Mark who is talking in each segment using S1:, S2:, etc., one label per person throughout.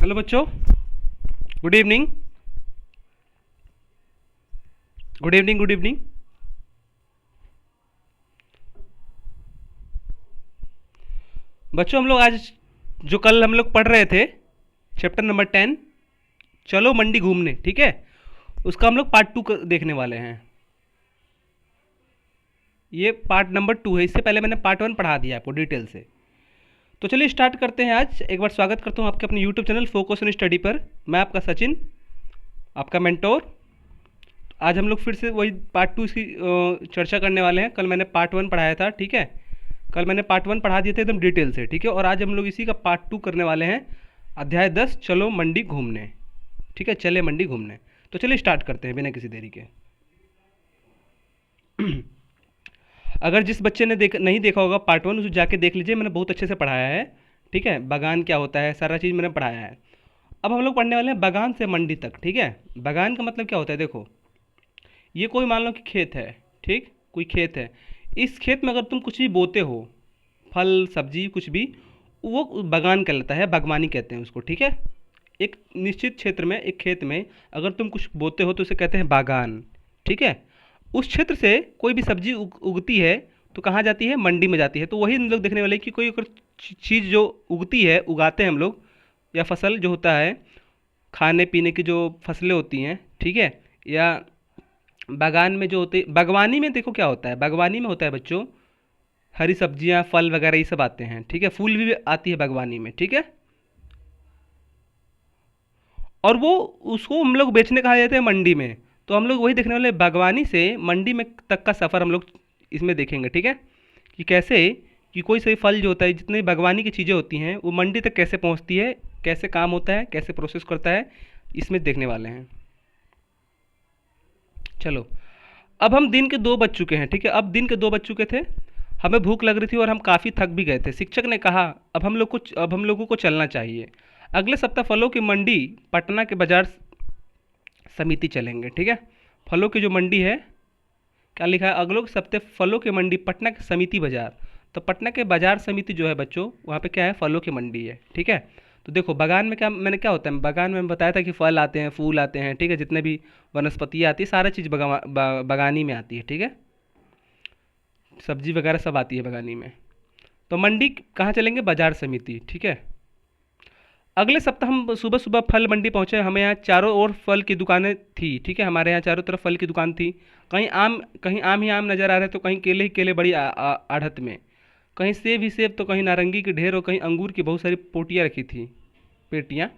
S1: Hello बच्चों, good evening. Good evening, good evening. बच्चों, हम लोग आज जो कल हम लोग पढ़ रहे थे चैप्टर नंबर 10, चलो मंडी घूमने, ठीक है। उसका हम लोग पार्ट 2 देखने वाले हैं। ये पार्ट नंबर 2 है। इससे पहले मैंने पार्ट 1 पढ़ा दिया आपको डिटेल से। तो चलिए स्टार्ट करते हैं। आज एक बार स्वागत करता हूँ आपके अपने YouTube channel focus on study पर। मैं आपका सचिन, आपका मेंटोर। आज हम लोग फिर से वही पार्ट 2 इसकी चर्चा करने वाले हैं। कल मैंने पार्ट 1 पढ़ाया था, ठीक है। कल मैंने पार्ट 1 पढ़ा दिए थे एकदम डिटेल से, ठीक है। और आज हम लोग इसी का पार्ट 2 करने वाले हैं। अध्याय 10, चलो मंडी घूमने, ठीक है। चले मंडी घूमने। तो चलिए स्टार्ट करते हैं बिना किसी देरी के। अगर जिस बच्चे ने नहीं देखा होगा पार्ट 1, उसे जाके देख लीजिए। मैंने बहुत अच्छे से पढ़ाया है, ठीक है। बागान क्या होता है, सारा चीज़ मैंने पढ़ाया है। अब हम लोग पढ़ने वाले हैं बागान से मंडी तक, ठीक है। बागान का मतलब क्या होता है, देखो ये कोई मान लो कि खेत है, ठीक। कोई खेत है। इस खेत में अगर तुम कुछ भी बोते हो, फल सब्जी कुछ भी, वो बागान कहलाता है, बागवानी कहते हैं उसको, ठीक है। एक निश्चित क्षेत्र में, एक खेत में अगर तुम कुछ बोते हो तो उसे कहते हैं बागान, ठीक है। उस क्षेत्र से कोई भी सब्जी उगती है तो कहाँ जाती है, मंडी में जाती है। तो वही हम लोग देखने वाले हैं कि कोई अगर चीज़ जो उगती है, उगाते हैं हम लोग, या फसल जो होता है, खाने पीने की जो फसलें होती हैं, ठीक है। या बागान में जो होते, बागवानी में देखो क्या होता है, बागवानी में होता है बच्चों, हरी सब्जियां फल वगैरह ये सब आते हैं, ठीक है। फूल भी आती है बागवानी में, ठीक है। और वो उसको हम लोग बेचने कहा जाते हैं मंडी में। तो हम लोग वही देखने वाले, बागवानी से मंडी में तक का सफ़र हम लोग इसमें देखेंगे, ठीक है। कि कैसे कि कोई सही फल जो होता है, जितनी बागवानी की चीज़ें होती हैं, वो मंडी तक कैसे पहुंचती है, कैसे काम होता है, कैसे प्रोसेस करता है, इसमें देखने वाले हैं। चलो, अब हम दिन के 2 बज चुके हैं, ठीक है। अब दिन के 2 बज चुके थे, हमें भूख लग रही थी और हम काफ़ी थक भी गए थे। शिक्षक ने कहा अब हम लोगों को चलना चाहिए। अगले सप्ताह फलों की मंडी पटना के बाजार समिति चलेंगे, ठीक है। फलों की जो मंडी है, क्या लिखा है, अगले सप्ताह फलों की मंडी पटना के समिति बाजार। तो पटना के बाजार समिति जो है बच्चों, वहाँ पे क्या है, फलों की मंडी है, ठीक है। तो देखो बागान में क्या, मैंने क्या होता है, बागान में बताया था कि फल आते हैं, फूल आते हैं, ठीक है। जितने भी वनस्पतियाँ आती है, सारा चीज़ बागानी में आती है, ठीक है। सब्जी वगैरह सब आती है बागानी में। तो मंडी कहाँ चलेंगे, बाजार समिति, ठीक है। अगले सप्ताह हम सुबह सुबह फल मंडी पहुँचे। हमें यहाँ चारों ओर फल की दुकानें थी, ठीक है। हमारे यहाँ चारों तरफ फल की दुकान थी। कहीं आम ही आम नज़र आ रहे, तो कहीं केले ही केले बड़ी आढ़त में, कहीं सेब ही सेब, तो कहीं नारंगी के ढेर, और कहीं अंगूर की बहुत सारी पोटियाँ रखी थी, पेटियाँ।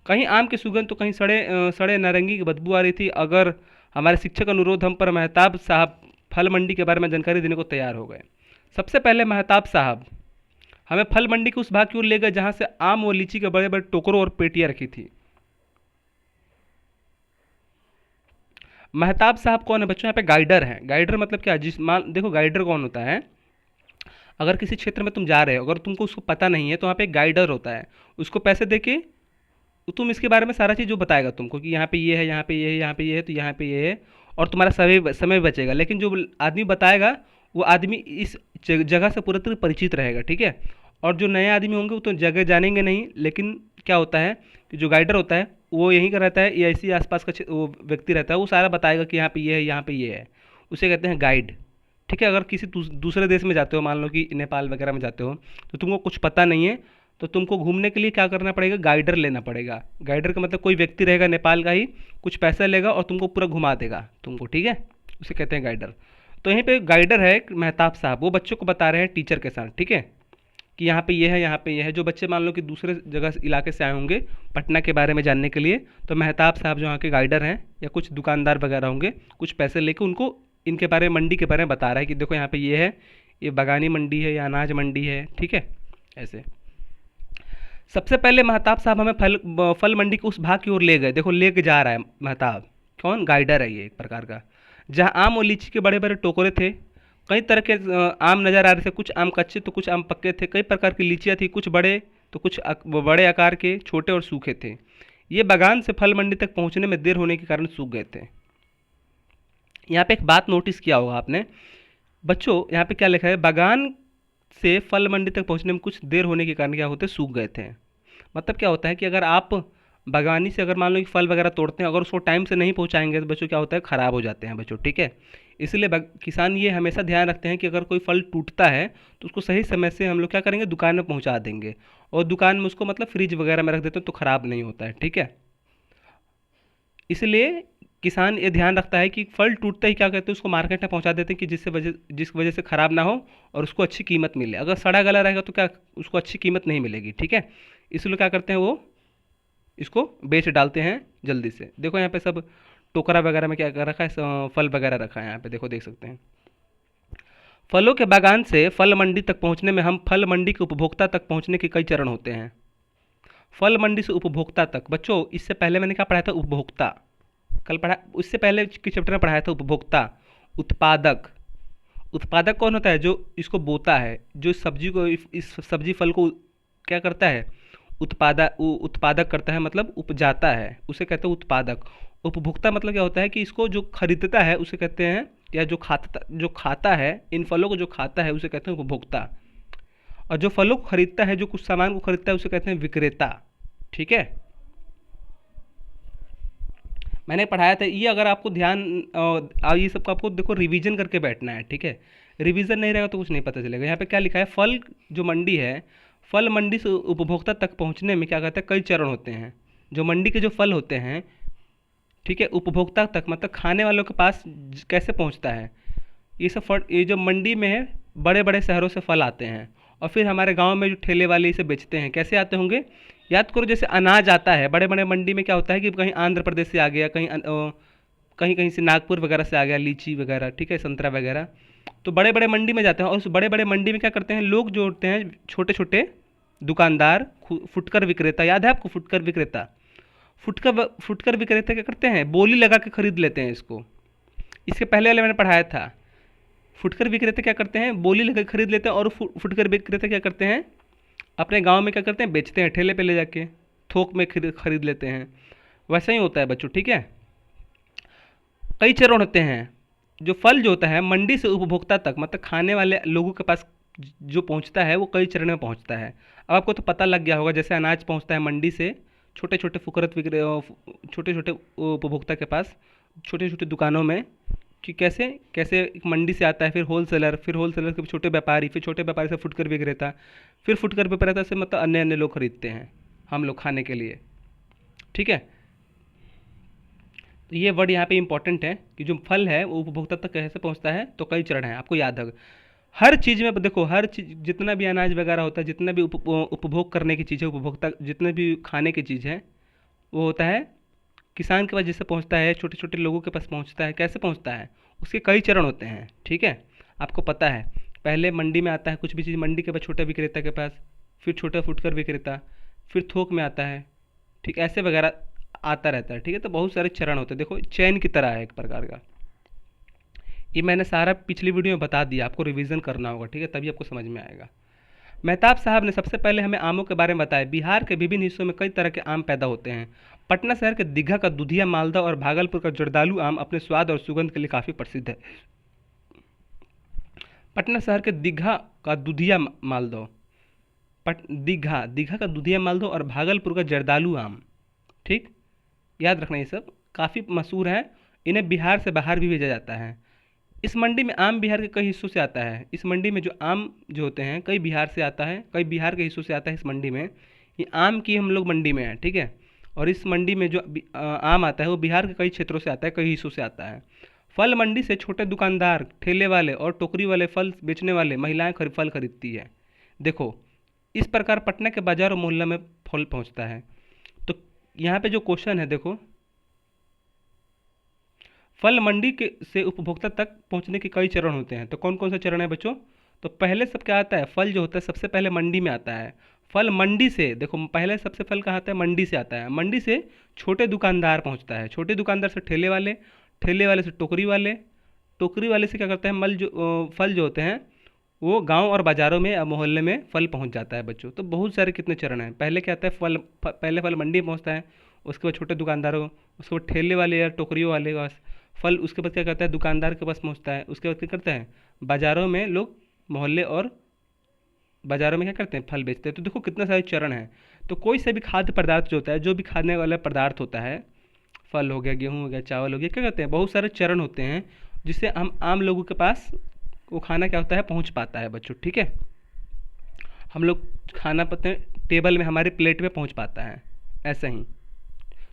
S1: कहीं आम की सुगंध, तो कहीं सड़े नारंगी की बदबू आ रही थी। अगर हमारे शिक्षक अनुरोध हम पर मेहताब साहब फल मंडी के बारे में जानकारी देने को तैयार हो गए। सबसे पहले मेहताब साहब हमें फल मंडी के उस भाग की ओर ले गए जहाँ से आम और लीची के बड़े बड़े टोकरों और पेटियाँ रखी थी। मेहताब साहब कौन है बच्चों, यहाँ पे गाइडर हैं। गाइडर मतलब क्या, जिस मान देखो गाइडर कौन होता है, अगर किसी क्षेत्र में तुम जा रहे हो, अगर तुमको उसको पता नहीं है, तो वहाँ पे एक गाइडर होता है। उसको पैसे दे के तुम इसके बारे में सारा चीज़ जो बताएगा तुमको, कि यहाँ पे ये है, यहाँ पे ये है, यहाँ पे ये है, तो यहाँ पे ये है। और तुम्हारा समय भी बचेगा। लेकिन जो आदमी बताएगा, वो आदमी इस जगह से पूरी तरह परिचित रहेगा, ठीक है। और जो नए आदमी होंगे वो तो जगह जानेंगे नहीं। लेकिन क्या होता है कि जो गाइडर होता है वो यहीं का रहता है, या इसी आसपास का वो व्यक्ति रहता है, वो सारा बताएगा कि यहाँ पे ये है, यहाँ पे ये है। उसे कहते हैं गाइड, ठीक है। अगर किसी दूसरे देश में जाते हो, मान लो कि नेपाल वगैरह में जाते हो, तो तुमको कुछ पता नहीं है, तो तुमको घूमने के लिए क्या करना पड़ेगा, गाइडर लेना पड़ेगा। गाइडर का मतलब कोई व्यक्ति रहेगा नेपाल का ही, कुछ पैसा लेगा और तुमको पूरा घुमा देगा तुमको, ठीक है। उसे कहते हैं गाइडर। तो यहीं पे गाइडर है मेहताब साहब, वो बच्चों को बता रहे हैं टीचर के साथ, ठीक है, कि यहाँ पे ये है, यहाँ पे ये है। जो बच्चे मान लो कि दूसरे जगह इलाके से आए होंगे पटना के बारे में जानने के लिए, तो मेहताब साहब जो यहाँ के गाइडर हैं, या कुछ दुकानदार वगैरह होंगे, कुछ पैसे लेके उनको इनके बारे में, मंडी के बारे में बता रहा है कि देखो यहाँ पे ये है, ये बागानी मंडी है, या अनाज मंडी है, ठीक है। ऐसे सबसे पहले मेहताब साहब हमें फल मंडी के उस भाग की ओर ले गए। देखो लेके जा रहा है मेहताब, कौन, गाइडर है ये एक प्रकार का, जहाँ आम और लीची के बड़े बड़े टोकरे थे। कई तरह के आम नज़र आ रहे थे, कुछ आम कच्चे तो कुछ आम पक्के थे। कई प्रकार की लीचियाँ थी, कुछ बड़े तो कुछ बड़े आकार के, छोटे और सूखे थे। ये बागान से फल मंडी तक पहुँचने में देर होने के कारण सूख गए थे। यहाँ पे एक बात नोटिस किया होगा आपने बच्चों, यहाँ पे क्या लिखा है, बागान से फल मंडी तक पहुँचने में कुछ देर होने के कारण क्या होते, सूख गए थे। मतलब क्या होता है कि अगर आप बागवानी से अगर मान लो कि फल वगैरह तोड़ते हैं, अगर उसको टाइम से नहीं पहुंचाएंगे तो बच्चों क्या होता है, ख़राब हो जाते हैं बच्चों, ठीक है। इसलिए किसान ये हमेशा ध्यान रखते हैं कि अगर कोई फल टूटता है तो उसको सही समय से हम लोग क्या करेंगे, दुकान में पहुंचा देंगे, और दुकान में उसको मतलब फ्रिज वगैरह में रख देते हैं तो ख़राब नहीं होता है, ठीक है। इसलिए किसान ये ध्यान रखता है कि फल टूटते ही क्या कहते हैं, उसको मार्केट में पहुंचा देते हैं कि जिस वजह से ख़राब ना हो और उसको अच्छी कीमत मिले। अगर सड़ा गला रहेगा तो क्या उसको अच्छी कीमत नहीं मिलेगी, ठीक है। इसलिए क्या करते हैं वो इसको बेच डालते हैं जल्दी से। देखो यहाँ पे सब टोकरा वगैरह में क्या कर रखा है, फल वगैरह रखा है यहाँ पे, देखो देख सकते हैं। फलों के बागान से फल मंडी तक पहुँचने में हम फल मंडी के उपभोक्ता तक पहुँचने के कई चरण होते हैं। फल मंडी से उपभोक्ता तक, बच्चों इससे पहले मैंने क्या पढ़ाया था, उपभोक्ता। कल पढ़ा, उससे पहले के चैप्टर में पढ़ाया था उपभोक्ता। उत्पादक, उत्पादक कौन होता है, जो इसको बोता है, जो इस सब्जी को, इस सब्जी फल को क्या करता है, उत्पादक करता है, मतलब उपजाता है, उसे कहते हैं उत्पादक। उपभोक्ता मतलब क्या होता है कि इसको जो खरीदता है उसे कहते हैं, या जो खाता है, इन फलों को जो खाता है उसे कहते हैं उपभोक्ता। और जो फलों को खरीदता है, जो कुछ सामान को खरीदता है उसे कहते हैं विक्रेता, ठीक है। मैंने पढ़ाया था ये, अगर आपको ध्यान ये सब आपको देखो रिवीजन करके बैठना है, ठीक है। रिवीजन नहीं रहेगा तो कुछ नहीं पता चलेगा। यहाँ पे क्या लिखा है, फल जो मंडी है, फल मंडी से उपभोक्ता तक पहुँचने में क्या कहते हैं, कई चरण होते हैं। जो मंडी के जो फल होते हैं, ठीक है, उपभोक्ता तक मतलब खाने वालों के पास कैसे पहुँचता है, ये सब फल, ये जो मंडी में है बड़े बड़े शहरों से फल आते हैं, और फिर हमारे गांव में जो ठेले वाले इसे बेचते हैं, कैसे आते होंगे, याद करो जैसे अनाज आता है बड़े बड़े मंडी में, क्या होता है कि कहीं आंध्र प्रदेश से आ गया, कहीं कहीं से नागपुर वगैरह से आ गया, लीची वगैरह, ठीक है, संतरा वगैरह, तो बड़े बड़े मंडी में जाते हैं। और उस बड़े बड़े मंडी में क्या करते हैं, लोग जो होते हैं छोटे छोटे दुकानदार, फुटकर विक्रेता, याद है आपको फुटकर विक्रेता, फुटकर विक्रेता क्या करते हैं, बोली लगा के खरीद लेते हैं इसको। इसके पहले वाले मैंने पढ़ाया था, फुटकर विक्रेता क्या करते हैं, बोली लगा के खरीद लेते हैं, और फुटकर विक्रेता क्या करते हैं, अपने गांव में क्या करते हैं, बेचते हैं ठेले पे ले जाके, थोक में खरीद लेते हैं। वैसा ही होता है बच्चों, ठीक है। कई चरण होते हैं। जो फल जो होता है मंडी से उपभोक्ता तक मतलब खाने वाले लोगों के पास जो पहुंचता है वो कई चरण में पहुंचता है। अब आपको तो पता लग गया होगा, जैसे अनाज पहुंचता है मंडी से छोटे छोटे छोटे छोटे उपभोक्ता के पास, छोटे छोटे दुकानों में, कि कैसे कैसे एक मंडी से आता है, फिर होलसेलर के छोटे व्यापारी, फिर छोटे व्यापारी से फुटकर विक्रेता, फिर फुटकर विक्रेता से मतलब अन्य अन्य लोग खरीदते हैं हम लोग खाने के लिए, ठीक है। तो ये वर्ड यहाँ पे इंपॉर्टेंट है कि जो फल है वो उपभोक्ता तक कैसे पहुँचता है, तो कई चरण हैं, आपको याद होगा। हर चीज़ में देखो, हर चीज जितना भी अनाज वगैरह होता है, जितना भी उपभोग करने की चीज़ है, उपभोक्ता जितने भी खाने की चीज़ है, वो होता है किसान के पास जैसे पहुंचता है, छोटे छोटे लोगों के पास पहुंचता है, कैसे पहुंचता है, उसके कई चरण होते हैं, ठीक है। आपको पता है, पहले मंडी में आता है कुछ भी चीज़, मंडी के बाद छोटे विक्रेता के पास, फिर छोटा फुटकर विक्रेता, फिर थोक में आता है, ठीक, ऐसे वगैरह आता रहता है, ठीक है। तो बहुत सारे चरण होते हैं, देखो चैन की तरह है एक प्रकार का। ये मैंने सारा पिछली वीडियो में बता दिया, आपको रिवीजन करना होगा, ठीक है, तभी आपको समझ में आएगा। मेहताब साहब ने सबसे पहले हमें आमों के बारे में बताया। बिहार के विभिन्न हिस्सों में कई तरह के आम पैदा होते हैं। पटना शहर के दीघा का दूधिया मालदा और भागलपुर का जर्दालू आम अपने स्वाद और सुगंध के लिए काफ़ी प्रसिद्ध है। पटना शहर के दीघा का दूधिया मालदा, दीघा दीघा का दूधिया मालदा और भागलपुर का जर्दालू आम, ठीक, याद रखना ये सब काफ़ी मशहूर है। इन्हें बिहार से बाहर भी भेजा जाता है। इस मंडी में आम बिहार के कई हिस्सों से आता है। इस मंडी में जो आम जो होते हैं कई बिहार से आता है, कई बिहार के हिस्सों से आता है इस मंडी में। ये आम की हम लोग मंडी में है, ठीक है। और इस मंडी में जो आम आता है वो बिहार के कई क्षेत्रों से आता है, कई हिस्सों से आता है। फल मंडी से छोटे दुकानदार, ठेले वाले और टोकरी वाले फल बेचने वाले महिलाएं फल खरीदती है। देखो इस प्रकार पटना के बाजार और मोहल्ला में फल पहुंचता है। तो यहाँ पे जो क्वेश्चन है देखो, फल मंडी के से उपभोक्ता तक पहुंचने के कई चरण होते हैं। तो कौन कौन से चरण है बच्चों, तो पहले सब क्या आता है, फल जो होता है सबसे पहले मंडी में आता है। फल मंडी से, देखो पहले सबसे फल कहाँ आता है, मंडी से आता है। मंडी से छोटे दुकानदार पहुंचता है, छोटे दुकानदार से ठेले वाले, ठेले वाले से टोकरी वाले, टोकरी वाले से क्या करते हैं, फल जो होते हैं वो गांव और बाज़ारों में या मोहल्ले में फल पहुंच जाता है बच्चों। तो बहुत सारे कितने चरण हैं। पहले क्या आता है, पहले फल मंडी में पहुंचता है, उसके बाद छोटे दुकानदारों, उसके बाद ठेले वाले या टोकरियों वाले के पास फल, उसके बाद क्या करता है, दुकानदार के पास पहुंचता है, उसके बाद क्या करता है, बाज़ारों में लोग, मोहल्ले और बाज़ारों में क्या करते हैं, फल बेचते हैं। तो देखो कितने सारे चरण हैं। तो कोई से भी खाद्य पदार्थ जो होता है, जो भी खाने वाला पदार्थ होता है, फल हो गया, गेहूँ हो गया, चावल हो गया, क्या कहते हैं, बहुत सारे चरण होते हैं जिससे हम आम लोगों के पास वो खाना क्या होता है, पहुंच पाता है बच्चों। ठीक है, हम लोग खाना पते हैं टेबल में, हमारे प्लेट में पहुंच पाता है, ऐसा ही।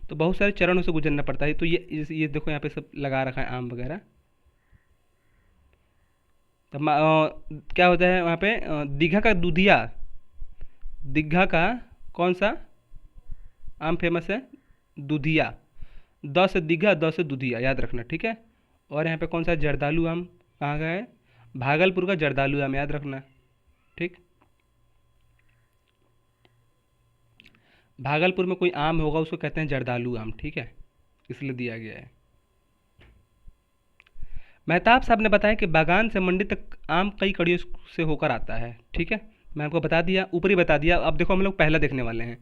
S1: तो बहुत सारे चरणों से गुजरना पड़ता है। तो ये देखो यहाँ पे सब लगा रखा है आम वगैरह। तो क्या होता है वहाँ पे, दीघा का दूधिया, दीघा का कौन सा आम फेमस है, दूधिया। द से दीघा, द से दूधिया, याद रखना। ठीक है, और यहाँ पे कौन सा जर्दालू आम कहाँ का है, भागलपुर का जर्दालू आम, याद रखना। ठीक, भागलपुर में कोई आम होगा उसको कहते हैं जर्दालू आम। ठीक है, इसलिए दिया गया है। मेहताब साहब ने बताया कि बागान से मंडी तक आम कई कड़ियों से होकर आता है। ठीक है, मैं आपको बता दिया, ऊपर ही बता दिया। अब देखो हम लोग पहला देखने वाले हैं,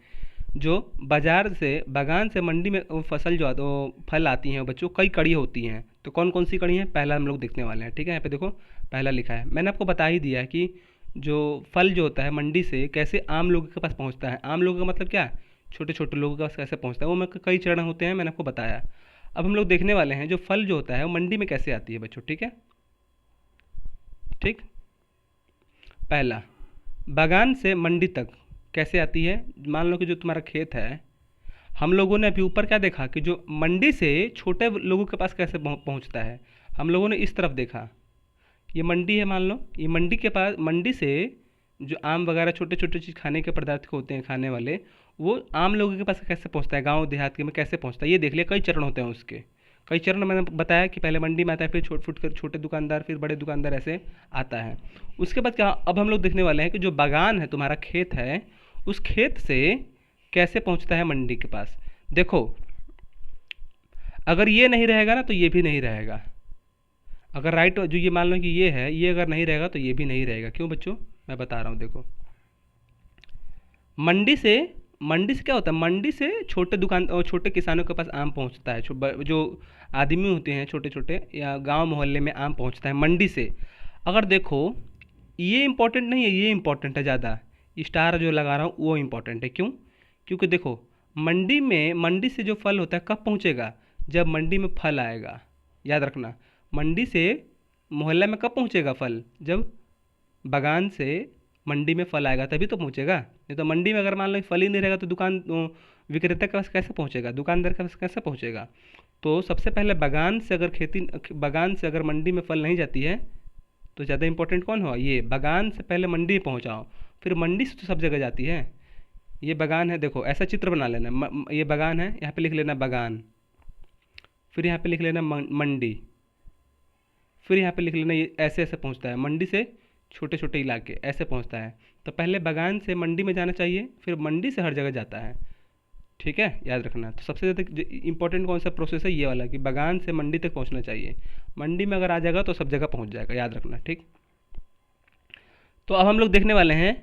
S1: जो बाजार से बागान से मंडी में वो फसल जो फल आती हैं बच्चों, कई कड़ी होती हैं। तो कौन कौन सी कड़ी हैं, पहला हम लोग देखने वाले हैं। ठीक है, यहाँ पे देखो पहला लिखा है, मैंने आपको बता ही दिया है कि जो फल जो होता है मंडी से कैसे आम लोगों के पास पहुँचता है। आम लोगों का मतलब क्या, छोटे छोटे लोगों के पास कैसे पहुँचता है, वो मैं कई चरण होते हैं, मैंने आपको बताया। अब हम लोग देखने वाले हैं जो फल जो होता है वो मंडी में कैसे आती है बच्चों। ठीक है, ठीक, पहला, बागान से मंडी तक कैसे आती है। मान लो कि जो तुम्हारा खेत है, हम लोगों ने अभी ऊपर क्या देखा कि जो मंडी से छोटे लोगों के पास कैसे पहुंचता है। हम लोगों ने इस तरफ देखा, ये मंडी है, मान लो ये मंडी के पास, मंडी से जो आम वगैरह छोटे छोटे चीज़ खाने के पदार्थ होते हैं खाने वाले, वो आम लोगों के पास कैसे पहुंचता है, गांव देहात के में कैसे पहुंचता है, ये देख लिया। कई चरण होते हैं उसके, कई चरण मैंने बताया कि पहले मंडी में आता है, फिर छोट फुट कर छोटे दुकानदार, फिर बड़े दुकानदार, ऐसे आता है। उसके बाद क्या, अब हम लोग देखने वाले हैं कि जो बागान है, तुम्हारा खेत है, उस खेत से कैसे पहुंचता है मंडी के पास। देखो अगर ये नहीं रहेगा ना तो ये भी नहीं रहेगा। अगर राइट जो ये मान लो कि ये है, ये अगर नहीं रहेगा तो ये भी नहीं रहेगा। क्यों बच्चों, मैं बता रहा हूँ। देखो मंडी से, मंडी से क्या होता है, मंडी से छोटे दुकान और छोटे किसानों के पास आम पहुंचता है। जो आदमी होते हैं छोटे छोटे, या गांव मोहल्ले में आम पहुंचता है मंडी से। अगर देखो ये इंपॉर्टेंट नहीं है, ये इंपॉर्टेंट है ज़्यादा, स्टार जो लगा रहा हूँ वो इंपॉर्टेंट है। क्यों, क्योंकि देखो मंडी में, मंडी से जो फल होता है कब पहुँचेगा, जब मंडी में फल आएगा। याद रखना, मंडी से मोहल्ला में कब पहुँचेगा फल, जब बागान से मंडी में फल आएगा तभी तो पहुँचेगा। नहीं तो मंडी में अगर मान लो फल ही नहीं रहेगा तो दुकान विक्रेता के पास कैसे पहुँचेगा, दुकानदार के पास कैसे पहुँचेगा। तो सबसे पहले बागान से अगर खेती, बागान से अगर मंडी में फल नहीं जाती है तो ज़्यादा इंपॉर्टेंट कौन हुआ, ये बागान से पहले मंडी पहुँचाओ, फिर मंडी से तो सब जगह जाती है। ये बागान है, देखो ऐसा चित्र बना लेना, ये बागान है, यहाँ पे लिख लेना बागान, फिर यहाँ पे लिख लेना मंडी, फिर यहाँ पे लिख लेना ये ऐसे ऐसे पहुँचता है मंडी से छोटे छोटे इलाके ऐसे पहुँचता है। तो पहले बागान से मंडी में जाना चाहिए, फिर मंडी से हर जगह जाता है। ठीक है, याद रखना। तो सबसे ज़्यादा इंपॉर्टेंट कौन सा प्रोसेस है, ये वाला कि बागान से मंडी तक पहुँचना चाहिए। मंडी में अगर आ जाएगा तो सब जगह पहुँच जाएगा, याद रखना। ठीक, तो अब हम लोग देखने वाले हैं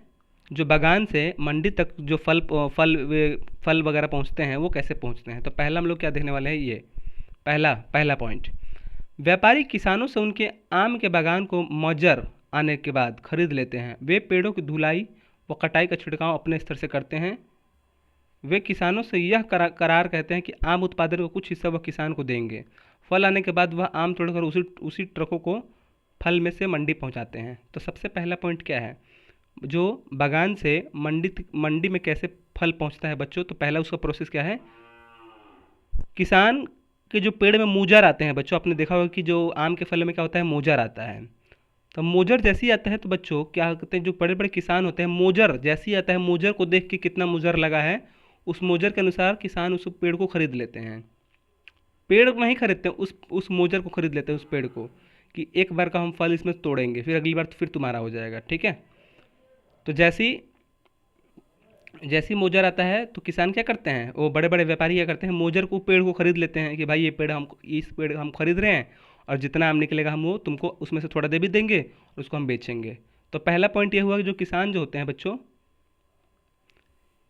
S1: जो बागान से मंडी तक जो फल वगैरह पहुँचते हैं वो कैसे पहुँचते हैं। तो पहला हम लोग क्या देखने वाले हैं, ये पहला पॉइंट, व्यापारी किसानों से उनके आम के बागान को मौजर आने के बाद खरीद लेते हैं। वे पेड़ों की धुलाई व कटाई का छिड़काव अपने स्तर से करते हैं। वे किसानों से यह करार कहते हैं कि आम उत्पादन का कुछ हिस्सा वह किसान को देंगे। फल आने के बाद वह आम तोड़कर उसी ट्रकों को फल में से मंडी पहुंचाते हैं। तो सबसे पहला पॉइंट क्या है, जो बागान से मंडी में कैसे फल पहुंचता है बच्चों। तो पहला उसका प्रोसेस क्या है, किसान के जो पेड़ में मोजर आते हैं बच्चों, आपने देखा होगा कि जो आम के फल में क्या होता है, मोजर आता है। तो मोजर जैसे ही आता है तो बच्चों क्या करते हैं, जो बड़े बड़े किसान होते हैं, मोजर जैसे ही आता है, मोजर को देख के कितना मोजर लगा है उस मोजर के अनुसार किसान उस पेड़ को खरीद लेते हैं। पेड़ नहीं खरीदते, उस मोजर को खरीद लेते हैं, उस पेड़ को, कि एक बार का हम फल इसमें तोड़ेंगे, फिर अगली बार तो फिर तुम्हारा हो जाएगा। ठीक है, तो जैसी मोजर आता है तो किसान क्या करते हैं, वो बड़े बड़े व्यापारी क्या करते हैं, मोजर को, पेड़ को खरीद लेते हैं कि भाई ये पेड़ हम, इस पेड़ हम खरीद रहे हैं और जितना आम निकलेगा हम वो तुमको उसमें से थोड़ा दे भी देंगे और उसको हम बेचेंगे। तो पहला पॉइंट ये हुआ कि जो किसान जो होते हैं बच्चों,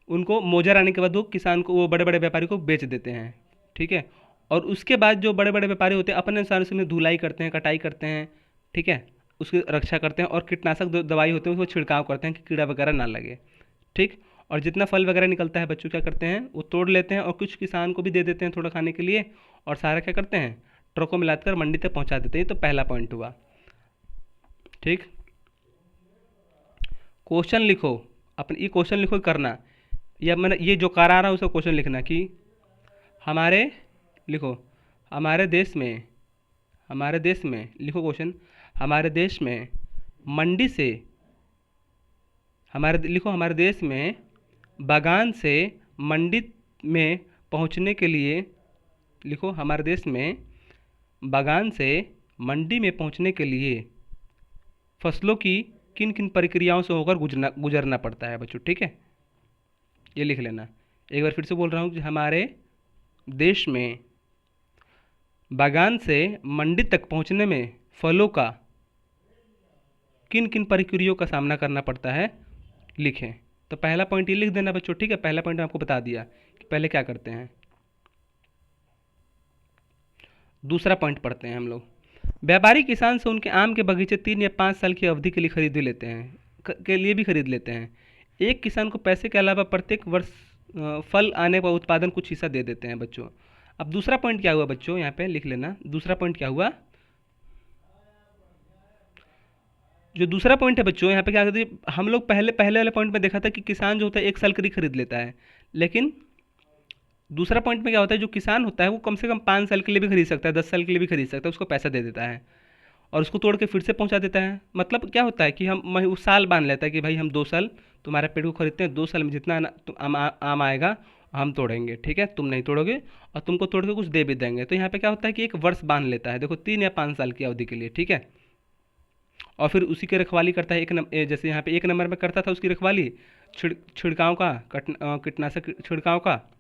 S1: उनको मोजर आने के बाद वो किसान को, वो बड़े बड़े व्यापारी को बेच देते हैं। ठीक है, और उसके बाद जो बड़े बड़े व्यापारी होते हैं अपने अनुसार उसमें धुलाई करते हैं, कटाई करते हैं। ठीक है, उसकी रक्षा करते हैं, और कीटनाशक दवाई होते हैं उसको छिड़काव करते हैं कि कीड़ा वगैरह ना लगे। ठीक। और जितना फल वगैरह निकलता है बच्चों क्या करते हैं, वो तोड़ लेते हैं और कुछ किसान को भी दे देते हैं थोड़ा खाने के लिए, और सारा क्या करते हैं, ट्रकों में लादकर मंडी तक पहुंचा देते हैं। ये तो पहला पॉइंट हुआ। ठीक। क्वेश्चन लिखो, अपने ये क्वेश्चन लिखो करना, या मैंने ये जो करा रहा हूँ उसका क्वेश्चन लिखना कि हमारे, लिखो, हमारे देश में, हमारे देश में, लिखो क्वेश्चन, हमारे देश में मंडी से, हमारे, लिखो, हमारे देश में बागान से मंडी में पहुंचने के लिए, लिखो, हमारे देश में बागान से मंडी में पहुंचने के लिए फसलों की किन किन प्रक्रियाओं से होकर गुजरना गुजरना पड़ता है बच्चों। ठीक है, ये लिख लेना। एक बार फिर से बोल रहा हूँ कि हमारे देश में बागान से मंडी तक पहुंचने में फलों का किन किन प्रक्रियाओं का सामना करना पड़ता है, लिखें। तो पहला पॉइंट ये लिख देना बच्चों। ठीक है, पहला पॉइंट आपको बता दिया कि पहले क्या करते हैं। दूसरा पॉइंट पढ़ते हैं हम लोग। व्यापारी किसान से उनके आम के बगीचे 3 या 5 साल की अवधि के लिए खरीद लेते हैं, के लिए भी खरीद लेते हैं। एक किसान को पैसे के अलावा प्रत्येक वर्ष फल आने का उत्पादन कुछ हिस्सा दे देते हैं बच्चों। अब दूसरा पॉइंट क्या हुआ बच्चों, यहाँ पे लिख लेना। दूसरा पॉइंट क्या हुआ, जो दूसरा पॉइंट है बच्चों, यहाँ पे क्या कहते हैं, हम लोग पहले पहले वाले पॉइंट में देखा था कि किसान जो होता है 1 साल के लिए खरीद लेता है, लेकिन दूसरा पॉइंट में क्या होता है, जो किसान होता है वो कम से कम 5 साल के लिए भी खरीद सकता है, 10 साल के लिए भी खरीद सकता है, उसको पैसा दे देता है और उसको तोड़ के फिर से पहुंचा देता है। मतलब क्या होता है कि उस साल बांध लेता है कि भाई हम 2 साल तुम्हारे पेड़ को खरीदते हैं, 2 साल में जितना आम आएगा हम तोड़ेंगे, ठीक है, तुम नहीं तोड़ोगे और तुमको तोड़ के कुछ दे भी देंगे। तो यहाँ पे क्या होता है कि 1 वर्ष बांध लेता है, देखो 3 या 5 साल की अवधि के लिए, ठीक है। और फिर उसी की रखवाली करता है, जैसे यहाँ पे 1 नंबर में करता था उसकी रखवाली, छिड़काव का, कीटनाशक छिड़काव का,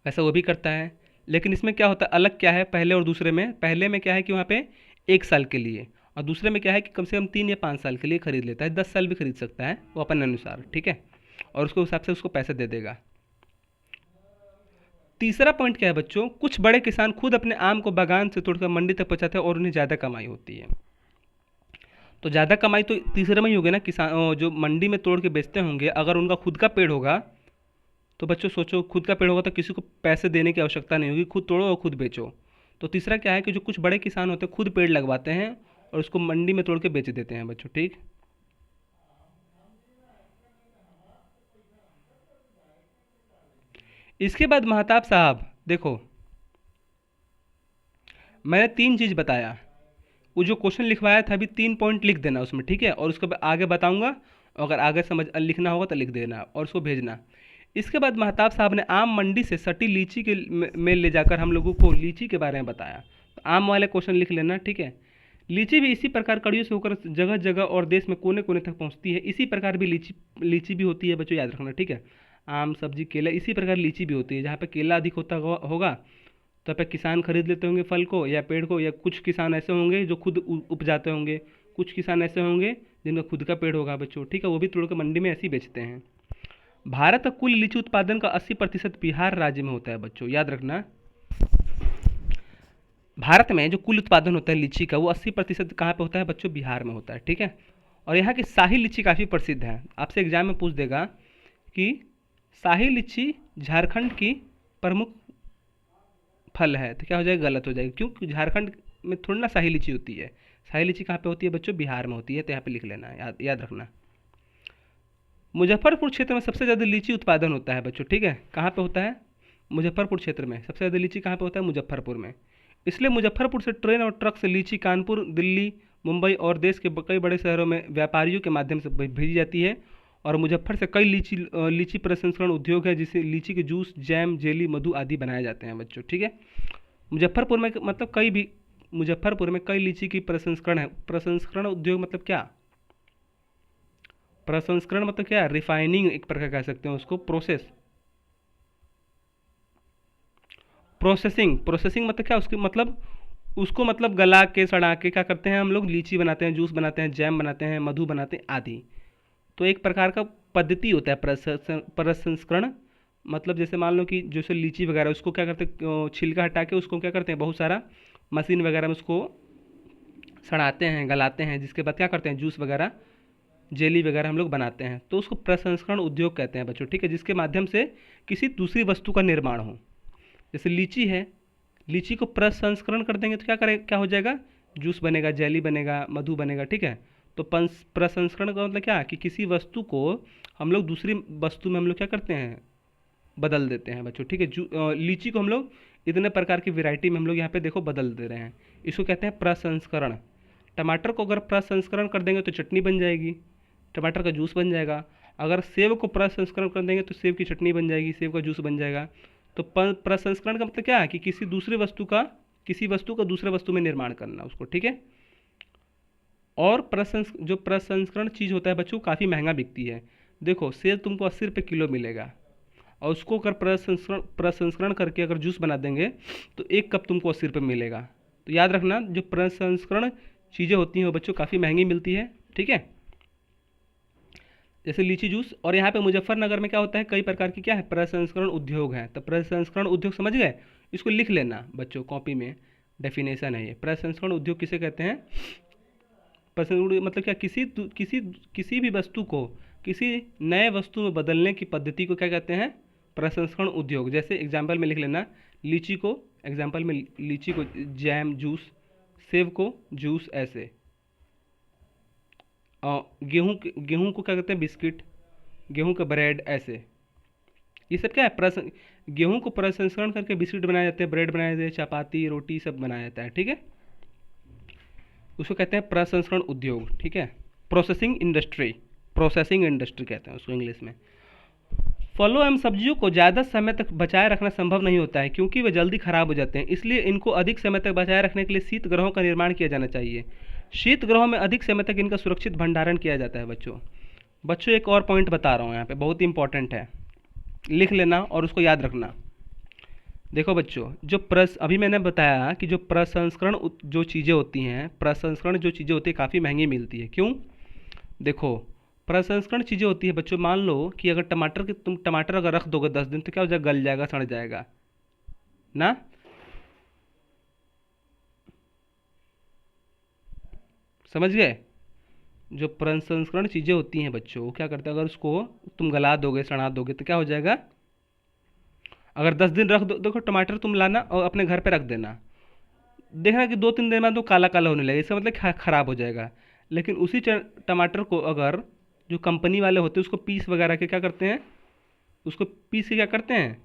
S1: वैसा वो भी करता है। लेकिन इसमें क्या होता है, अलग क्या है पहले और दूसरे में, पहले में क्या है कि वहाँ पे 1 साल के लिए, और दूसरे में क्या है कि कम से कम 3 या 5 साल के लिए खरीद लेता है, 10 साल भी खरीद सकता है वो अपने अनुसार, ठीक है, और उसके हिसाब से उसको पैसे दे देगा। तीसरा पॉइंट क्या है बच्चों, कुछ बड़े किसान खुद अपने आम को बागान से तोड़कर मंडी तक पहुँचाते हैं और उन्हें ज़्यादा कमाई होती है। तो ज़्यादा कमाई तो तीसरे में ही होगी ना, किसान जो मंडी में तोड़ के बेचते होंगे, अगर उनका खुद का पेड़ होगा तो बच्चों सोचो, खुद का पेड़ होगा तो किसी को पैसे देने की आवश्यकता नहीं होगी, खुद तोड़ो और खुद बेचो। तो तीसरा क्या है कि जो कुछ बड़े किसान होते हैं खुद पेड़ लगवाते हैं और उसको मंडी में तोड़ के बेच देते हैं बच्चों, ठीक। इसके बाद महताब साहब देखो, मैंने 3 चीज़ बताया, वो जो क्वेश्चन लिखवाया था अभी 3 पॉइंट लिख देना उसमें, ठीक है, और उसके बाद आगे बताऊंगा, अगर आगे समझ लिखना होगा तो लिख देना और उसको भेजना। इसके बाद महताब साहब ने आम मंडी से सटी लीची के में ले जाकर हम लोगों को लीची के बारे में बताया। तो आम वाले क्वेश्चन लिख लेना, ठीक है। लीची भी इसी प्रकार कड़ियों से होकर जगह जगह और देश में कोने कोने तक पहुंचती है। इसी प्रकार भी लीची लीची भी होती है बच्चों, याद रखना, ठीक है। आम, सब्जी, केला, इसी प्रकार लीची भी होती है। जहाँ पे केला अधिक होता होगा तो पे किसान खरीद लेते होंगे फल को या पेड़ को, या कुछ किसान ऐसे होंगे जो खुद उपजाते होंगे, कुछ किसान ऐसे होंगे जिनका खुद का पेड़ होगा बच्चों, ठीक है, वो भी तोड़ के मंडी में ऐसे ही बेचते हैं। भारत का कुल लीची उत्पादन का 80% बिहार राज्य में होता है बच्चों, याद रखना। भारत में जो कुल उत्पादन होता है लीची का वो 80% कहाँ पे होता है बच्चों, बिहार में होता है, ठीक है। और यहाँ की शाही लीची काफ़ी प्रसिद्ध है, आपसे एग्जाम में पूछ देगा कि शाही लीची झारखंड की प्रमुख फल है, तो क्या हो जाएगा, गलत हो जाएगा, क्योंकि झारखंड में थोड़ी ना शाही लीची होती है। शाही लीची कहाँ पे होती है बच्चों, बिहार में होती है, तो यहाँ पे लिख लेना है, याद रखना। मुजफ्फरपुर क्षेत्र में सबसे ज़्यादा लीची उत्पादन होता है बच्चों, ठीक है। कहाँ पे होता है, मुजफ्फरपुर क्षेत्र में सबसे ज़्यादा लीची कहाँ पे होता है, मुजफ्फरपुर में। इसलिए मुजफ्फरपुर से ट्रेन और ट्रक से लीची कानपुर, दिल्ली, मुंबई और देश के कई बड़े शहरों में व्यापारियों के माध्यम से भेजी जाती है। और मुजफ्फर से कई लीची प्रसंस्करण उद्योग है, जिससे लीची के जूस, जैम, जेली, मधु आदि बनाए जाते हैं बच्चों, ठीक है। मुजफ्फरपुर में मतलब मुजफ्फरपुर में कई लीची की प्रसंस्करण है। प्रसंस्करण उद्योग मतलब क्या, प्रसंस्करण मतलब क्या, रिफाइनिंग एक प्रकार कह सकते हैं उसको, प्रोसेसिंग मतलब क्या, उसको मतलब गला के सड़ा के क्या करते हैं हम लोग, लीची बनाते हैं, जूस बनाते हैं, जैम बनाते हैं, मधु बनाते हैं आदि। तो एक प्रकार का पद्धति होता है प्रसंस्करण। मतलब जैसे मान लो कि जैसे लीची वगैरह उसको क्या करते हैं, छिलका हटा के उसको क्या करते हैं, बहुत सारा मशीन वगैरह में उसको सड़ाते हैं, गलाते हैं, जिसके बाद क्या करते हैं, जूस वगैरह, जेली वगैरह हम लोग बनाते हैं, तो उसको प्रसंस्करण उद्योग कहते हैं बच्चों, ठीक है, जिसके माध्यम से किसी दूसरी वस्तु का निर्माण हो। जैसे लीची है, लीची को प्रसंस्करण कर देंगे तो क्या हो जाएगा, जूस बनेगा, जेली बनेगा, मधु बनेगा, ठीक है। तो प्रसंस्करण का मतलब क्या, कि किसी वस्तु को हम लोग दूसरी वस्तु में हम लोग क्या करते हैं, बदल देते हैं बच्चों, ठीक है। लीची को हम लोग इतने प्रकार की वैरायटी में हम लोग यहाँ पे देखो बदल दे रहे हैं, इसको कहते हैं प्रसंस्करण। टमाटर को अगर प्रसंस्करण कर देंगे तो चटनी बन जाएगी, टमाटर का जूस बन जाएगा। अगर सेब को प्रसंस्करण कर देंगे तो सेब की चटनी बन जाएगी, सेब का जूस बन जाएगा। तो प्रसंस्करण का मतलब क्या है, कि किसी वस्तु का दूसरे वस्तु में निर्माण करना उसको, ठीक है। और जो प्रसंस्करण चीज़ होता है बच्चों, काफ़ी महंगा बिकती है। देखो सेब तुमको 80 रुपये किलो मिलेगा, और उसको अगर प्रसंस्करण करके अगर जूस बना देंगे तो 1 कप तुमको 80 रुपये मिलेगा। तो याद रखना, जो प्रसंस्करण चीज़ें होती हैं वो बच्चों काफ़ी महंगी मिलती है, ठीक है। जैसे लीची जूस, और यहाँ पे मुजफ्फरनगर में क्या होता है, कई प्रकार की क्या है, प्रसंस्करण उद्योग हैं। तो प्रसंस्करण उद्योग समझ गए, इसको लिख लेना बच्चों कॉपी में, डेफिनेशन है ये। प्रसंस्करण उद्योग किसे कहते हैं, प्रसंस्करण मतलब क्या, किसी भी वस्तु को किसी नए वस्तु में बदलने की पद्धति को क्या कहते हैं, प्रसंस्करण उद्योग। जैसे एग्जाम्पल में लिख लेना, लीची को, एग्जाम्पल में लीची को जैम जूस, सेब को जूस, ऐसे। और गेहूँ को क्या कहते हैं, बिस्किट, गेहूँ का ब्रेड, ऐसे। ये सब क्या है, गेहूँ को प्रसंस्करण करके बिस्किट बनाए जाते हैं, ब्रेड बनाए जाते हैं, चपाती, रोटी सब बनाया जाता है, ठीक है। उसको कहते हैं प्रसंस्करण उद्योग, ठीक है। प्रोसेसिंग इंडस्ट्री कहते हैं उसको इंग्लिश में। फलों एवं सब्जियों को ज़्यादा समय तक बचाए रखना संभव नहीं होता है, क्योंकि वे जल्दी खराब हो जाते हैं। इसलिए इनको अधिक समय तक बचाए रखने के लिए शीत गृहों का निर्माण किया जाना चाहिए। शीत गृहों में अधिक समय तक इनका सुरक्षित भंडारण किया जाता है बच्चों एक और पॉइंट बता रहा हूँ यहाँ पे, बहुत ही इंपॉर्टेंट है, लिख लेना और उसको याद रखना। देखो बच्चों, अभी मैंने बताया कि जो प्रसंस्करण जो चीज़ें होती हैं, काफ़ी महंगी मिलती है। क्यों, देखो प्रसंस्करण चीज़ें होती है बच्चों, मान लो कि अगर तुम टमाटर अगर रख दोगे 10 दिन तो क्या हो जाएगा, गल जाएगा, सड़ जाएगा ना। समझ गए, जो प्रसंस्करण चीज़ें होती हैं बच्चों, क्या करते हैं, अगर उसको तुम गला दोगे, सड़ा दोगे तो क्या हो जाएगा, अगर 10 दिन रख दो, देखो टमाटर तुम लाना और अपने घर पे रख देना, देखना कि 2-3 दिन बाद तो काला काला होने लगेगा, इसका मतलब खराब हो जाएगा। लेकिन उसी टमाटर को अगर जो कंपनी वाले होते हैं उसको पीस वगैरह के क्या करते हैं, उसको पीस के क्या करते हैं,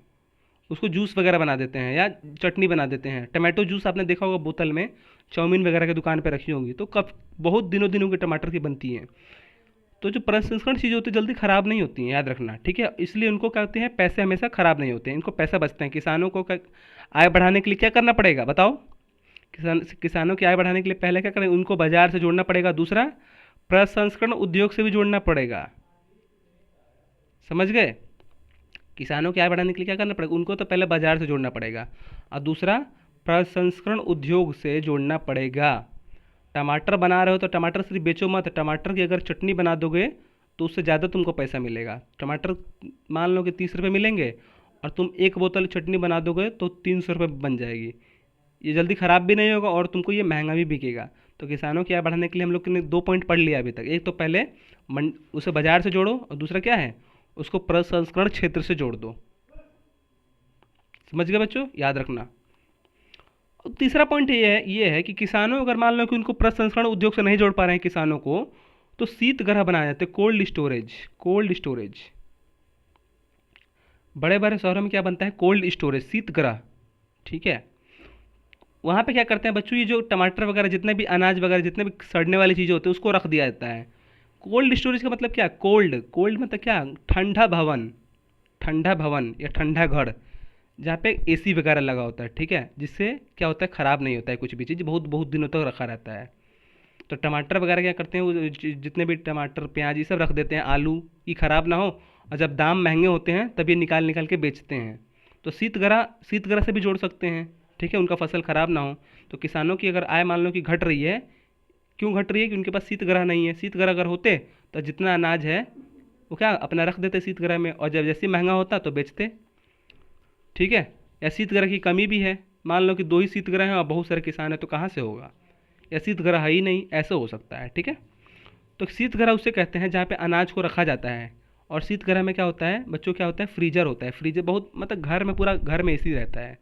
S1: उसको जूस वगैरह बना देते हैं या चटनी बना देते हैं। टमाटो जूस आपने देखा होगा बोतल में, चाउमीन वगैरह की दुकान पे रखी होंगी, तो कब बहुत दिनों के टमाटर की बनती हैं। तो जो प्रसंस्करण चीज़ें होती है जल्दी ख़राब नहीं होती हैं, याद रखना, ठीक है। इसलिए उनको कहते हैं, पैसे हमेशा ख़राब नहीं होते हैं, इनको पैसा बचते हैं। किसानों को आय बढ़ाने के लिए क्या करना पड़ेगा बताओ, किसानों की आय बढ़ाने के लिए पहले क्या करें, उनको बाजार से जोड़ना पड़ेगा, दूसरा प्रसंस्करण उद्योग से भी जोड़ना पड़ेगा। समझ गए, किसानों की आय बढ़ाने के लिए क्या करना पड़ेगा, उनको तो पहले बाजार से जोड़ना पड़ेगा, और दूसरा प्रसंस्करण उद्योग से जोड़ना पड़ेगा। टमाटर बना रहे हो तो टमाटर सिर्फ बेचो मत, टमाटर की अगर चटनी बना दोगे तो उससे ज़्यादा तुमको पैसा मिलेगा। टमाटर मान लो कि 30 रुपये मिलेंगे, और तुम 1 बोतल चटनी बना दोगे तो 300 रुपये बन जाएगी। ये जल्दी ख़राब भी नहीं होगा और तुमको ये महंगा भी बिकेगा। तो किसानों की आय बढ़ाने के लिए हम लोग ने 2 पॉइंट पढ़ लिया अभी तक। एक तो पहले उसे बाजार से जोड़ो, और दूसरा क्या है, उसको प्रसंस्करण क्षेत्र से जोड़ दो। समझ गए बच्चों, याद रखना। और तीसरा पॉइंट ये है कि किसानों अगर मान लो कि उनको प्रसंस्करण उद्योग से नहीं जोड़ पा रहे हैं किसानों को, तो शीत गृह बनाए जाते हैं, कोल्ड स्टोरेज। बड़े बड़े शहरों में क्या बनता है, कोल्ड स्टोरेज, शीत गृह, ठीक है। वहाँ पे क्या करते हैं बच्चों, ये जो टमाटर वगैरह, जितने भी अनाज वगैरह, जितने भी सड़ने वाली चीज़ें होती है उसको रख दिया जाता है। कोल्ड स्टोरेज का मतलब क्या, कोल्ड मतलब क्या, ठंडा भवन या ठंडा घर, जहाँ पे एसी वगैरह लगा होता है, ठीक है, जिससे क्या होता है, ख़राब नहीं होता है कुछ भी चीज़, बहुत बहुत दिनों तक रखा रहता है। तो टमाटर वगैरह क्या करते हैं, वो जितने भी टमाटर प्याज ये सब रख देते हैं, आलू की ख़राब ना हो, और जब दाम महंगे होते हैं तब ये निकाल के बेचते हैं। तो शीत गृह से भी जोड़ सकते हैं, ठीक है, उनका फसल ख़राब ना हो। तो किसानों की अगर आय मान लो कि घट रही है, क्यों घट रही है, कि उनके पास शीत गृह नहीं है। शीत गृह अगर होते तो जितना अनाज है वो क्या अपना रख देते शीत गृह में, और जब जैसे महंगा होता तो बेचते, ठीक है। या शीत गृह की कमी भी है, मान लो कि 2 ही शीत गृह हैं और बहुत सारे किसान हैं, तो कहाँ से होगा, या शीतगृह है ही नहीं, ऐसा हो सकता है। ठीक है, तो शीतगृह उसे कहते हैं जहाँ पे अनाज को रखा जाता है। और शीतगृह में क्या होता है बच्चों, क्या होता है, फ्रीजर होता है। फ्रीजर बहुत मतलब घर में, पूरा घर में एसी रहता है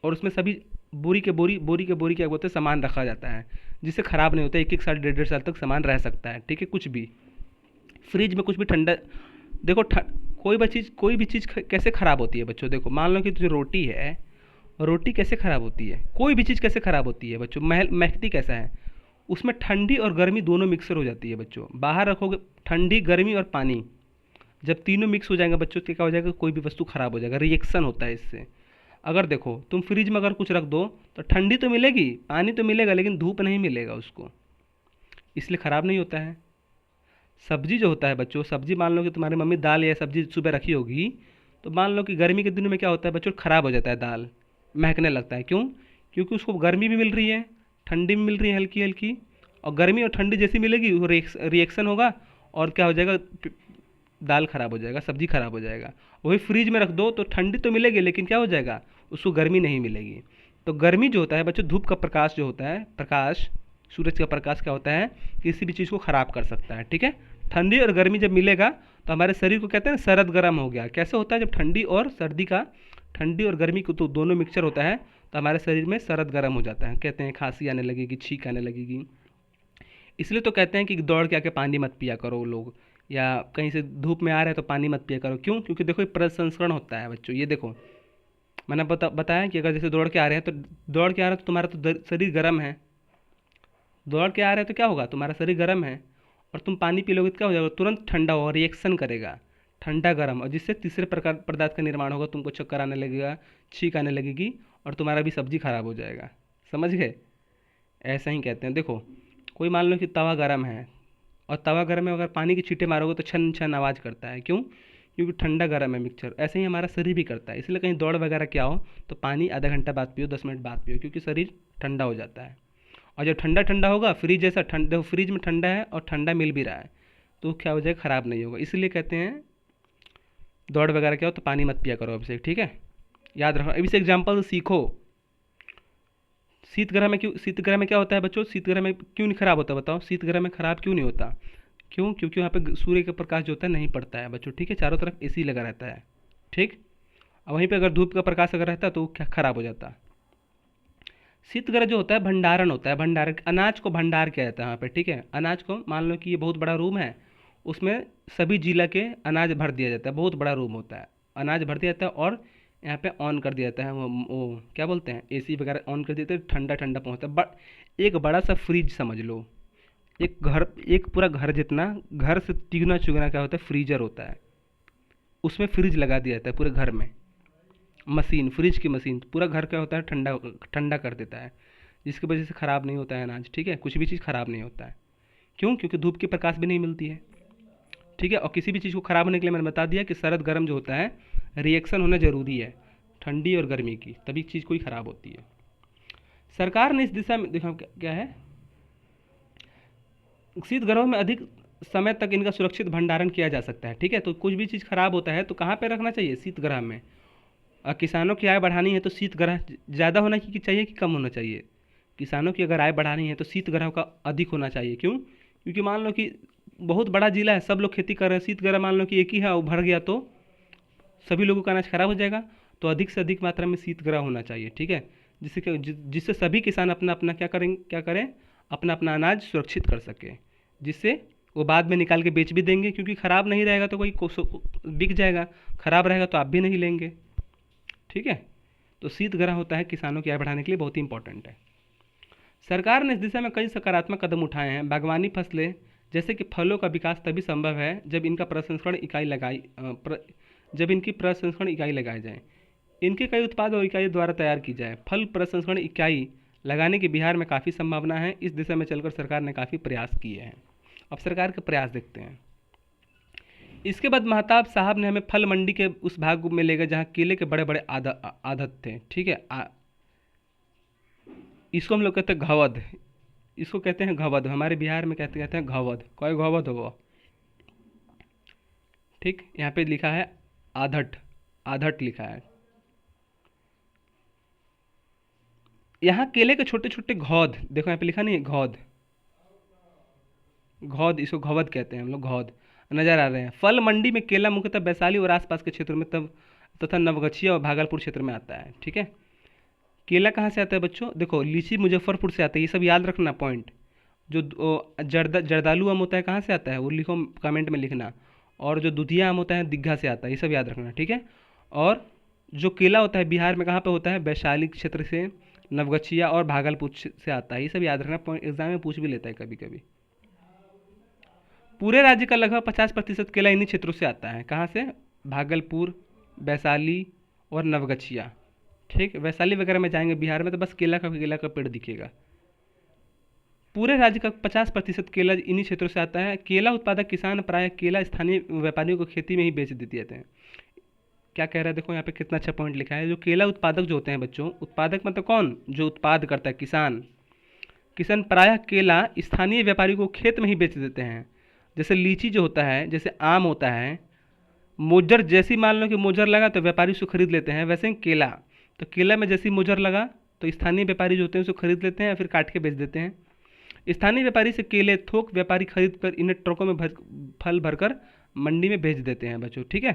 S1: और उसमें सभी बोरी के बोरी क्या बोलते हैं सामान रखा जाता है, जिससे ख़राब नहीं होता, एक एक साल डेढ़ डेढ़ साल तक सामान रह सकता है। ठीक है, कुछ भी फ्रिज में कुछ भी ठंडा, देखो कोई भी चीज़ कैसे ख़राब होती है बच्चों। देखो मान लो कि जो रोटी है, रोटी कैसे ख़राब होती है, कोई भी चीज़ कैसे ख़राब होती है बच्चों, महकती कैसा है, उसमें ठंडी और गर्मी दोनों मिक्सर हो जाती है बच्चों। बाहर रखोगे ठंडी गर्मी और पानी, जब तीनों मिक्स हो जाएंगे बच्चों तो क्या हो जाएगा, कोई भी वस्तु खराब हो जाएगा, रिएक्शन होता है इससे। अगर देखो तुम फ्रिज में अगर कुछ रख दो तो ठंडी तो मिलेगी, पानी तो मिलेगा, लेकिन धूप नहीं मिलेगा उसको, इसलिए ख़राब नहीं होता है। सब्जी जो होता है बच्चों, सब्जी मान लो कि तुम्हारी मम्मी दाल या सब्जी सुबह रखी होगी, तो मान लो कि गर्मी के दिनों में क्या होता है बच्चों, ख़राब हो जाता है, दाल महकने लगता है। क्यों? क्योंकि उसको गर्मी भी मिल रही है, ठंडी भी मिल रही है हल्की हल्की, और गर्मी और ठंडी जैसी मिलेगी वो रिएक्शन होगा और क्या हो जाएगा, दाल खराब हो जाएगा, सब्जी खराब हो जाएगा। वही फ्रिज में रख दो तो ठंडी तो मिलेगी, लेकिन क्या हो जाएगा, उसको गर्मी नहीं मिलेगी। तो गर्मी जो होता है बच्चों, धूप का प्रकाश जो होता है, प्रकाश, सूरज का प्रकाश क्या होता है, किसी भी चीज़ को ख़राब कर सकता है। ठीक है, ठंडी और गर्मी जब मिलेगा तो हमारे शरीर को कहते हैं सरद गर्म हो गया। कैसे होता है, जब ठंडी और सर्दी का, ठंडी और गर्मी को तो दोनों मिक्सचर होता है तो हमारे शरीर में सरद गर्म हो जाता है, कहते हैं खांसी आने लगेगी, छींक आने लगेगी। इसलिए तो कहते हैं कि दौड़ के आके पानी मत पिया करो लोग, या कहीं से धूप में आ रहे हैं तो पानी मत पिया करो। क्यों? क्योंकि देखो ये प्रसंस्करण होता है बच्चों। ये देखो मैंने बताया कि अगर जैसे दौड़ के आ रहे हैं तो, दौड़ के आ रहे हैं तो तुम्हारा तो शरीर गर्म है, दौड़ के आ रहे हैं तो क्या होगा, तुम्हारा शरीर गर्म है, और तुम पानी पी लोगे तो क्या हो जाएगा, तुरंत ठंडा होगा, रिएक्शन करेगा, ठंडा गर्म, और जिससे तीसरे प्रकार पदार्थ का निर्माण होगा, तुमको चक्कर आने लगेगा, छींक आने लगेगी, और तुम्हारा भी सब्जी खराब हो जाएगा। समझ गए? ऐसा ही कहते हैं। देखो कोई मान लो कि तवा गर्म है, और तवा गर्म में अगर पानी की छींटे मारोगे तो छन छन आवाज़ करता है। क्यों? क्योंकि ठंडा गर्म है मिक्सचर। ऐसे ही हमारा शरीर भी करता है। इसलिए कहीं दौड़ वगैरह क्या हो तो पानी आधा घंटा बाद पियो, 10 मिनट बाद पियो, क्योंकि शरीर ठंडा हो जाता है। और जब ठंडा ठंडा होगा, फ्रिज जैसा ठंडा, फ्रिज में ठंडा है और ठंडा मिल भी रहा है, तो क्या हो जाएगा, ख़राब नहीं होगा। इसलिए कहते हैं दौड़ वगैरह क्या हो तो पानी मत पिया करो अब से। ठीक है, याद रखो। अभी से एग्जाम्पल सीखो। शीतगृह में क्या होता है बच्चों, शीतगृह में क्यों नहीं खराब होता, बताओ, शीतगृह में खराब क्यों नहीं होता? क्यों? क्योंकि वहाँ पे सूर्य का प्रकाश जो होता है नहीं पड़ता है बच्चों। ठीक है, चारों तरफ एसी लगा रहता है। ठीक, और वहीं पे अगर धूप का प्रकाश अगर रहता तो क्या खराब हो जाता। शीतगृह जो होता है भंडारण होता है, भंडारण, अनाज को भंडार किया जाता है वहाँ पे। ठीक है, अनाज को मान लो कि ये बहुत बड़ा रूम है, उसमें सभी जिला के अनाज भर दिया जाता है, बहुत बड़ा रूम होता है, अनाज भर दिया जाता है, और यहाँ पे ऑन कर दिया जाता है, वो क्या बोलते हैं, एसी वगैरह ऑन कर देते हैं, ठंडा ठंडा पहुँचता है। एक बड़ा सा फ्रिज समझ लो, एक पूरा घर जितना, घर से तिगुना चुगना क्या होता है, फ्रीजर होता है, उसमें फ्रिज लगा दिया जाता है पूरे घर में, मशीन, फ्रिज की मशीन, पूरा घर क्या होता है, ठंडा ठंडा कर देता है, जिसकी वजह से ख़राब नहीं होता है अनाज। ठीक है, कुछ भी चीज़ ख़राब नहीं होता है। क्यों? क्योंकि धूप की प्रकाश भी नहीं मिलती है। ठीक है, और किसी भी चीज़ को ख़राब होने के लिए मैंने बता दिया कि सरद गर्म जो होता है, रिएक्शन होना ज़रूरी है ठंडी और गर्मी की, तभी चीज़ कोई ख़राब होती है। सरकार ने इस दिशा में देखा क्या है, शीतगृहों में अधिक समय तक इनका सुरक्षित भंडारण किया जा सकता है। ठीक है, तो कुछ भी चीज़ खराब होता है तो कहाँ पे रखना चाहिए, शीतगृह में। और किसानों की आय बढ़ानी है तो शीतगृह ज़्यादा होना चाहिए कि कम होना चाहिए। किसानों की अगर आय बढ़ानी है तो शीतगृह का अधिक होना चाहिए। क्यों? क्योंकि मान लो कि बहुत बड़ा जिला है, सब लोग खेती कर रहे हैं, शीतगृह मान लो कि एक ही है, वो भर गया तो सभी लोगों का अनाज खराब हो जाएगा। तो अधिक से अधिक मात्रा में शीतगृह होना चाहिए। ठीक है, जिससे सभी किसान अपना अपना क्या करें, अपना अपना अनाज सुरक्षित कर सके, जिससे वो बाद में निकाल के बेच भी देंगे, क्योंकि ख़राब नहीं रहेगा तो कोई बिक जाएगा, ख़राब रहेगा तो आप भी नहीं लेंगे। ठीक है, तो शीतगृह होता है किसानों की आय बढ़ाने के लिए बहुत ही इंपॉर्टेंट है। सरकार ने इस दिशा में कई सकारात्मक कदम उठाए हैं। बागवानी फसलें जैसे कि फलों का विकास तभी संभव है जब इनकी प्रसंस्करण इकाई लगाई जाए, इनके कई उत्पाद और इकाई द्वारा तैयार की जाए। फल प्रसंस्करण इकाई लगाने की बिहार में काफ़ी संभावना है। इस दिशा में चलकर सरकार ने काफ़ी प्रयास किए हैं। अब सरकार के प्रयास देखते हैं। इसके बाद महताब साहब ने हमें फल मंडी के उस भाग में ले गए जहाँ केले के बड़े बड़े आदत थे। ठीक है, इसको हम लोग कहते हैं घवद, इसको कहते हैं घवद, हमारे बिहार में कहते हैं घवद। कोई घवद होगा। ठीक, यहाँ पे लिखा है आधट, आधट लिखा है। यहाँ केले के छोटे छोटे घौद, देखो यहाँ पे लिखा नहीं है घौद, घौद इसको घवद कहते हैं हम लोग, घौद नजर आ रहे हैं। फल मंडी में केला मुख्यतः वैशाली और आसपास के क्षेत्रों में तब तथा नवगछिया और भागलपुर क्षेत्र में आता है। ठीक है, केला कहाँ से आता है बच्चों, देखो लीची मुजफ्फरपुर से आता है, ये सब याद रखना पॉइंट। जो जर्दालू आम होता है कहाँ से आता है वो लिखो, कमेंट में लिखना। और जो दुधिया आम होता है दीघा से आता है, ये सब याद रखना। ठीक है, और जो केला होता है बिहार में कहाँ पे होता है, वैशाली क्षेत्र से, नवगछिया और भागलपुर से आता है, ये सब याद रखना, पॉइंट एग्जाम में पूछ भी लेता है कभी कभी। पूरे राज्य का लगभग 50% केला इन्हीं क्षेत्रों से आता है, कहाँ से, भागलपुर, वैशाली और नवगछिया। ठीक, वैशाली वगैरह में जाएंगे बिहार में तो बस केला का पेड़ दिखेगा। पूरे राज्य का 50% केला इन्हीं क्षेत्रों से आता है। केला उत्पादक किसान प्रायः केला स्थानीय व्यापारियों को खेती में ही बेच देते जाते हैं। क्या कह रहा है देखो यहाँ पे कितना अच्छा पॉइंट लिखा है। जो केला उत्पादक जो होते हैं बच्चों, उत्पादक मतलब कौन, जो उत्पाद करता है, किसान। किसान प्रायः केला स्थानीय व्यापारियों को खेत में ही बेच देते हैं। जैसे लीची जो होता है, जैसे आम होता है, मोजर जैसी मान लो कि मोजर लगा तो व्यापारी उसको खरीद लेते हैं, वैसे ही केला, तो केला में जैसी मोजर लगा तो स्थानीय व्यापारी जो होते हैं उसको खरीद लेते हैं या फिर काट के बेच देते हैं। स्थानीय व्यापारी से केले थोक व्यापारी खरीद कर इन्हें ट्रकों में फल भरकर मंडी में भेज देते हैं बच्चों। ठीक है,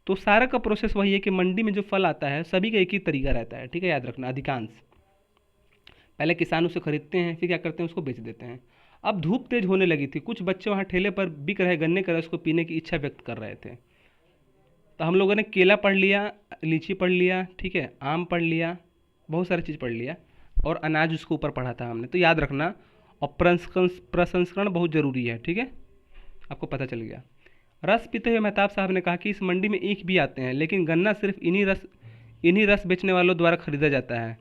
S1: तो सारा का प्रोसेस वही है कि मंडी में जो फल आता है सभी का एक ही तरीका रहता है। ठीक है, याद रखना, अधिकांश पहले किसान उसे खरीदते हैं, फिर क्या करते हैं, उसको बेच देते हैं। अब धूप तेज होने लगी थी, कुछ बच्चे वहाँ ठेले पर बिक रहे गन्ने का रस को पीने की इच्छा व्यक्त कर रहे थे। तो हम लोगों ने केला पढ़ लिया, लीची पढ़ लिया, ठीक है, आम पढ़ लिया, बहुत सारी चीज़ पढ़ लिया, और अनाज उसके ऊपर पढ़ा था हमने, तो याद रखना। और प्रसंस्करण बहुत ज़रूरी है। ठीक है, आपको पता चल गया। रस पीते हुए मेहताब साहब ने कहा कि इस मंडी में ईख भी आते हैं, लेकिन गन्ना सिर्फ इन्हीं रस बेचने वालों द्वारा खरीदा जाता है।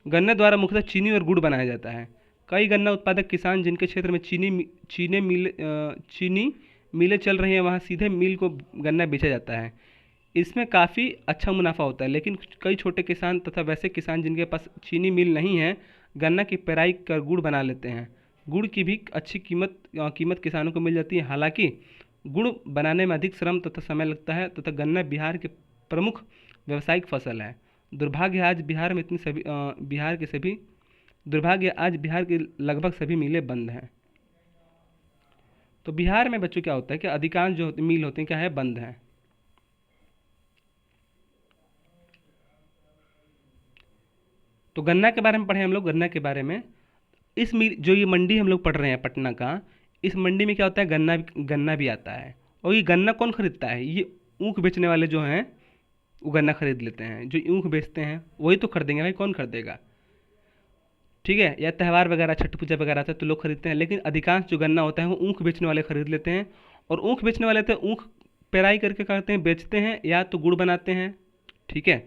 S1: गन्ने द्वारा मुख्यतः चीनी और गुड़ बनाया जाता है। कई गन्ना उत्पादक किसान जिनके क्षेत्र में चीनी मिलें चल रही हैं, वहाँ सीधे मिल को गन्ना बेचा जाता है। इसमें काफ़ी अच्छा मुनाफा होता है, लेकिन कई छोटे किसान तथा वैसे किसान जिनके पास चीनी मिल नहीं है, गन्ना की पेराई कर गुड़ बना लेते हैं। गुड़ की भी अच्छी कीमत किसानों को मिल जाती है। हालांकि गुड़ बनाने में अधिक श्रम तथा समय लगता है तथा गन्ना बिहार के प्रमुख व्यावसायिक फसल है। दुर्भाग्य आज बिहार में इतनी सभी बिहार के सभी दुर्भाग्य आज बिहार की लगभग सभी मिलें बंद हैं। तो बिहार में बच्चों क्या होता है कि अधिकांश जो मिल होते हैं क्या है, बंद हैं। तो गन्ना के बारे में पढ़े हम लोग, गन्ना के बारे में। इस मिल जो ये मंडी हम लोग पढ़ रहे हैं पटना का, इस मंडी में क्या होता है, गन्ना भी आता है। और ये गन्ना कौन खरीदता है, ये ऊख बेचने वाले जो हैं वो गन्ना खरीद लेते हैं। जो ऊख बेचते हैं वही तो खरीदेंगे भाई, कौन खरीदेगा। ठीक है, या त्यौहार वगैरह छठ पूजा वगैरह आता है तो लोग खरीदते हैं, लेकिन अधिकांश जो गन्ना होता है वो ऊख बेचने वाले खरीद लेते हैं। और ऊख बेचने वाले तो ऊख पेराई करके करते हैं, बेचते हैं, या तो गुड़ बनाते हैं। ठीक है,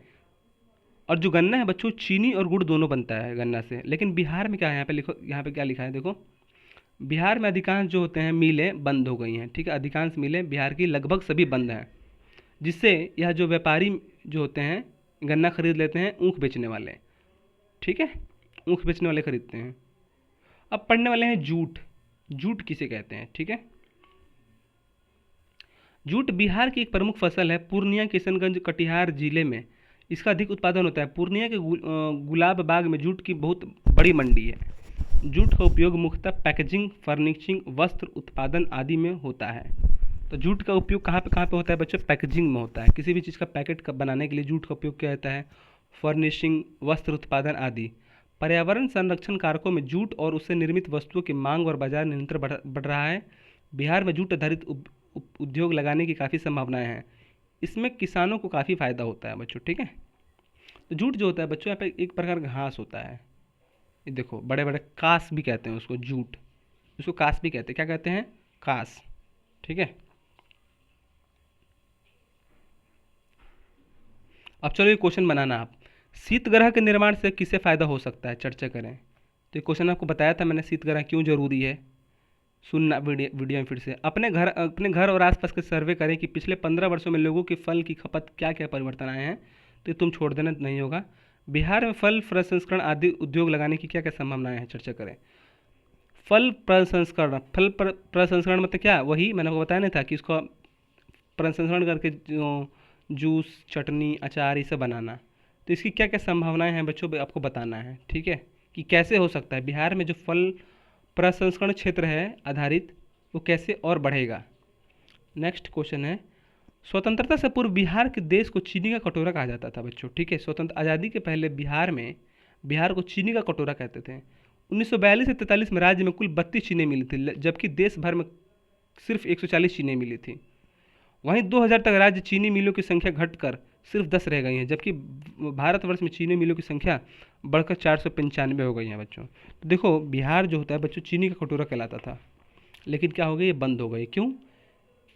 S1: और जो गन्ना है बच्चों, चीनी और गुड़ दोनों बनता है गन्ना से। लेकिन बिहार में क्या है, यहाँ पे लिखो, यहाँ पे क्या लिखा है देखो, बिहार में अधिकांश जो होते हैं मिलें बंद हो गई हैं। ठीक है, अधिकांश मिलें बिहार की लगभग सभी बंद हैं, जिससे यह जो व्यापारी जो होते हैं गन्ना खरीद लेते हैं ऊख बेचने वाले। ठीक है, ऊख बेचने वाले खरीदते हैं। अब पढ़ने वाले हैं जूट। जूट किसे कहते हैं, ठीक है। जूट बिहार की एक प्रमुख फसल है। पूर्णिया, किशनगंज, कटिहार जिले में इसका अधिक उत्पादन होता है। पूर्णिया के गुलाब बाग में जूट की बहुत बड़ी मंडी है। जूट का उपयोग मुख्यतः पैकेजिंग, फर्निशिंग, वस्त्र उत्पादन आदि में होता है। तो जूट का उपयोग कहाँ पे होता है बच्चों, पैकेजिंग में होता है। किसी भी चीज़ का पैकेट बनाने के लिए जूट का उपयोग किया जाता है। फर्निशिंग, वस्त्र उत्पादन आदि। पर्यावरण संरक्षण कारकों में जूट और उससे निर्मित वस्तुओं की मांग और बाजार निरंतर बढ़ रहा है। बिहार में जूट आधारित उद्योग लगाने की काफ़ी संभावनाएं हैं। इसमें किसानों को काफ़ी फायदा होता है बच्चों। ठीक है, तो जूट जो होता है बच्चों, यहाँ पे एक प्रकार का घास होता है। ये देखो, बड़े बड़े कास भी कहते हैं उसको, जूट, उसको कास भी कहते हैं। क्या कहते हैं, कास। ठीक है, अब चलो ये क्वेश्चन बनाना आप। शीतगृह के निर्माण से किसे फायदा हो सकता है, चर्चा करें। तो ये क्वेश्चन आपको बताया था मैंने, शीतगृह क्यों जरूरी है। सुनना वीडियो में फिर से। अपने घर और आसपास के सर्वे करें कि पिछले 15 वर्षों में लोगों की फल की खपत क्या क्या परिवर्तन आए हैं। तो तुम छोड़ देना नहीं होगा। बिहार में फल प्रसंस्करण आदि उद्योग लगाने की क्या क्या संभावनाएं हैं, चर्चा करें। फल प्रसंस्करण मतलब क्या, वही मैंने आपको बताया नहीं था कि इसको प्रसंस्करण करके जो जूस, चटनी, अचार ये सब बनाना। तो इसकी क्या क्या संभावनाएं हैं बच्चों, आपको बताना है। ठीक है, कि कैसे हो सकता है बिहार में जो फल प्रसंस्करण क्षेत्र है आधारित, वो कैसे और बढ़ेगा। नेक्स्ट क्वेश्चन है, स्वतंत्रता से पूर्व बिहार के देश को चीनी का कटोरा कहा जाता था बच्चों। ठीक है, स्वतंत्र आज़ादी के पहले बिहार को चीनी का कटोरा कहते थे। 1942 से 43 में राज्य में कुल 32 चीनी मिली थी, जबकि देश भर में सिर्फ 140 चीनी मिली थी। वहीं 2000 तक राज्य चीनी मिलों की संख्या घटकर सिर्फ 10 रह गई हैं, जबकि भारतवर्ष में चीनी मिलों की संख्या बढ़कर 495 हो गई हैं बच्चों। तो देखो बिहार जो होता है बच्चों चीनी का कटोरा कहलाता था, लेकिन क्या हो गया, ये बंद हो गई। क्यों?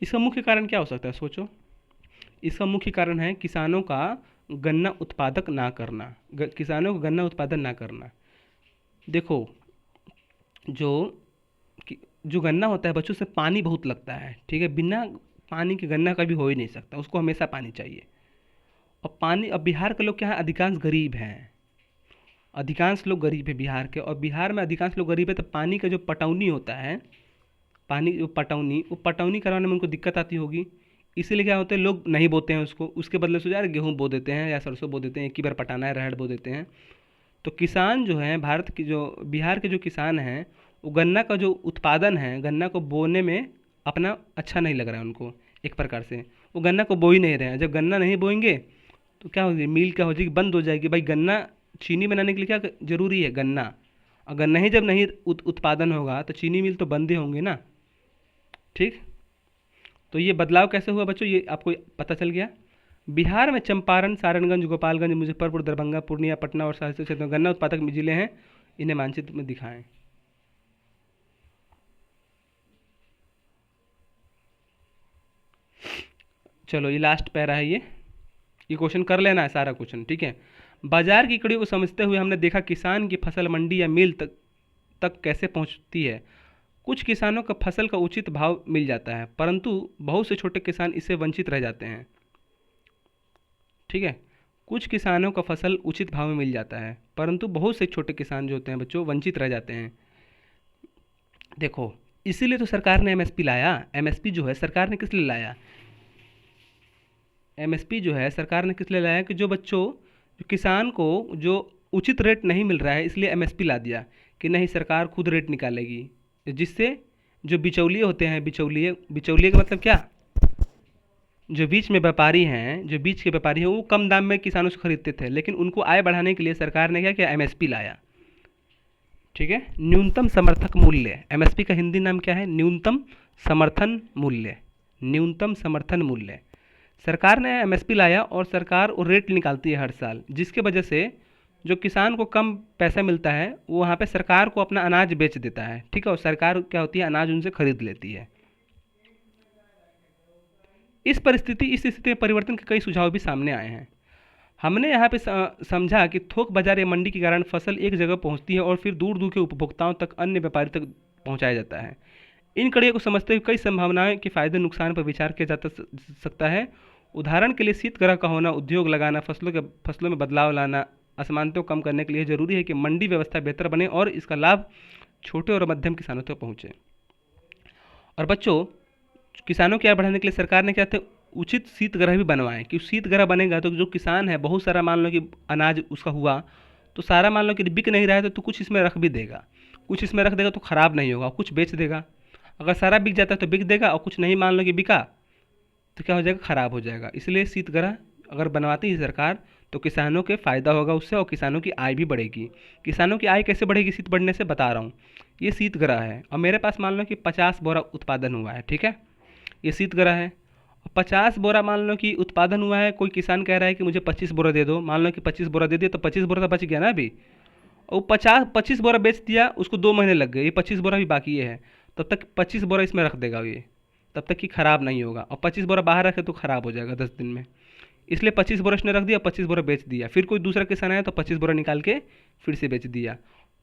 S1: इसका मुख्य कारण क्या हो सकता है, सोचो। इसका मुख्य कारण है किसानों का गन्ना उत्पादक ना करना, किसानों को गन्ना उत्पादन ना करना। देखो जो जो गन्ना होता है बच्चों से पानी बहुत लगता है। ठीक है, बिना पानी के गन्ना कभी हो ही नहीं सकता, उसको हमेशा पानी चाहिए। और पानी, अब बिहार के लोग क्या है, अधिकांश गरीब हैं, अधिकांश लोग गरीब है बिहार के, और बिहार में अधिकांश लोग गरीब है, तो पानी का जो पटौनी होता है, पानी जो पटौनी कराने में उनको दिक्कत आती होगी। इसीलिए क्या होता है, लोग नहीं बोते हैं उसको, उसके बदले से यार गेहूँ बो देते हैं या सरसों बो देते हैं, एक ही बार पटाना है, राहड़ बो देते हैं। तो किसान जो हैं भारत की, जो बिहार के जो किसान हैं, वो गन्ना का जो उत्पादन है, गन्ना को बोने में अपना अच्छा नहीं लग रहा है उनको, एक प्रकार से वो गन्ना को बो ही नहीं रहे हैं। जब गन्ना नहीं बोएंगे तो क्या होगी, मिल क्या हो जाएगी, बंद हो जाएगी। भाई गन्ना चीनी बनाने के लिए क्या ज़रूरी है, गन्ना। और गन्ना ही जब नहीं उत्पादन होगा तो चीनी मिल तो बंद ही होंगे ना। ठीक, तो ये बदलाव कैसे हुआ बच्चों, ये आपको पता चल गया। बिहार में चंपारण, सारणगंज, गोपालगंज, मुजफ्फरपुर, दरभंगा, पूर्णिया, पटना और सहरसा क्षेत्र में गन्ना उत्पादक जिले हैं, इन्हें मानचित्र में दिखाएं। चलो ये लास्ट पैरा है, ये क्वेश्चन कर लेना है सारा क्वेश्चन। ठीक है, बाजार की कड़ी को समझते हुए हमने देखा किसान की फसल मंडी या मिल तक कैसे पहुंचती है। कुछ किसानों का फसल का उचित भाव मिल जाता है, परंतु बहुत से छोटे किसान इससे वंचित रह जाते हैं। ठीक है, कुछ किसानों का फसल उचित भाव में मिल जाता है, परंतु बहुत से छोटे किसान जो होते हैं बच्चों वंचित रह जाते हैं। देखो इसीलिए तो सरकार ने एमएसपी लाया। एमएसपी जो है सरकार ने किस लिए लाया, एमएसपी जो है सरकार ने किस लिए लाया, कि जो बच्चों, जो किसान को जो उचित रेट नहीं मिल रहा है, इसलिए एमएसपी ला दिया कि नहीं सरकार खुद रेट निकालेगी, जिससे जो बिचौलिए होते हैं, बिचौलिए का मतलब क्या, जो बीच में व्यापारी हैं, जो बीच के व्यापारी हैं, वो कम दाम में किसानों से खरीदते थे, लेकिन उनको आय बढ़ाने के लिए सरकार ने क्या किया, एमएसपी लाया। ठीक है, न्यूनतम समर्थक मूल्य, एमएसपी का हिंदी नाम क्या है, न्यूनतम समर्थन मूल्य। न्यूनतम समर्थन मूल्य सरकार ने एमएसपी लाया, और सरकार वो रेट निकालती है हर साल, जिसके वजह से जो किसान को कम पैसा मिलता है वो वहाँ पे सरकार को अपना अनाज बेच देता है। ठीक है, और सरकार क्या होती है, अनाज उनसे खरीद लेती है। इस स्थिति में परिवर्तन के कई सुझाव भी सामने आए हैं। हमने यहाँ पे समझा कि थोक बाजार या मंडी के कारण फसल एक जगह पहुँचती है और फिर दूर दूर के उपभोक्ताओं तक, अन्य व्यापारी तक पहुँचाया जाता है। इन कड़ियों को समझते हुए कई संभावनाएं के फायदे नुकसान पर विचार किया जा सकता है। उदाहरण के लिए शीतगृह का होना, उद्योग लगाना, फसलों में बदलाव लाना, असमानता को कम करने के लिए जरूरी है कि मंडी व्यवस्था बेहतर बने और इसका लाभ छोटे और मध्यम किसानों तक पहुँचे। और बच्चों किसानों की आय बढ़ाने के लिए सरकार ने क्या थे, उचित शीतगृह भी बनवाएं, कि शीतगृह बनेगा तो जो किसान है, बहुत सारा मान लो कि अनाज उसका हुआ, तो सारा मान लो कि बिक नहीं रहा है तो कुछ इसमें रख भी देगा, कुछ इसमें रख देगा तो ख़राब नहीं होगा, कुछ बेच देगा। अगर सारा बिक जाता है तो बिक देगा, और कुछ नहीं मान लो कि बिका तो क्या हो जाएगा, ख़राब हो जाएगा। इसलिए शीतगृह अगर बनवाती है सरकार तो किसानों के फ़ायदा होगा उससे, और किसानों की आय भी बढ़ेगी। किसानों की आय कैसे बढ़ेगी शीत बढ़ने से, बता रहा हूँ। ये शीतगृह है और मेरे पास मान लो कि 50 बोरा उत्पादन हुआ है। ठीक है, ये शीतगृह है, 50 बोरा मान लो कि उत्पादन हुआ है, कोई किसान कह रहा है कि मुझे 25 बोरा दे दो, मान लो कि 25 बोरा दे दिया तो 25 बोरा तो बच गया ना अभी, और 25 बोरा बेच दिया, उसको 2 महीने लग गए, ये 25 बोरा भी बाकी है, तब तक 25 बोरा इसमें रख देगा ये, तब तक कि ख़राब नहीं होगा। और 25 बोरा बाहर रखे तो ख़राब हो जाएगा 10 दिन में, इसलिए 25 बोरा इसने रख दिया, 25 बोरा बेच दिया। फिर कोई दूसरा किसान आया तो 25 बोरा निकाल के फिर से बेच दिया।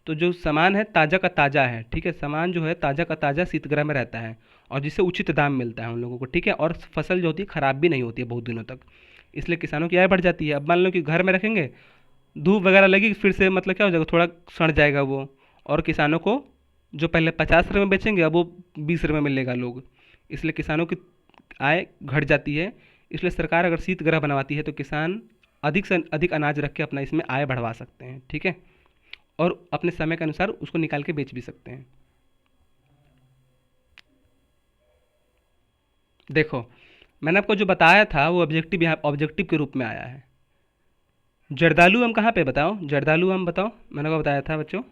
S1: तो जो सामान है ताज़ा का ताज़ा है। ठीक है, सामान जो है ताज़ा का ताज़ा शीतगृह में रहता है, और जिससे उचित दाम मिलता है उन लोगों को। ठीक है, और फसल जो होती है ख़राब भी नहीं होती है बहुत दिनों तक, इसलिए किसानों की आय बढ़ जाती है। अब मान लो कि घर में रखेंगे, धूप वगैरह लगी, फिर से मतलब क्या हो जाएगा, थोड़ा सड़ जाएगा वो, और किसानों को जो पहले 50 रुपये में बेचेंगे अब वो 20 रुपये में लेगा लोग, इसलिए किसानों की आय घट जाती है। इसलिए सरकार अगर शीतगृह बनवाती है तो किसान अधिक से अधिक अनाज रख के अपना इसमें आय बढ़वा सकते हैं। ठीक है, और अपने समय के अनुसार उसको निकाल के बेच भी सकते हैं। देखो, मैंने आपको जो बताया था वो ऑब्जेक्टिव यहाँ ऑब्जेक्टिव के रूप में आया है। जर्दालू आम कहाँ पे बताओ, जर्दालू आम बताओ, मैंने आपको बताया था बच्चों।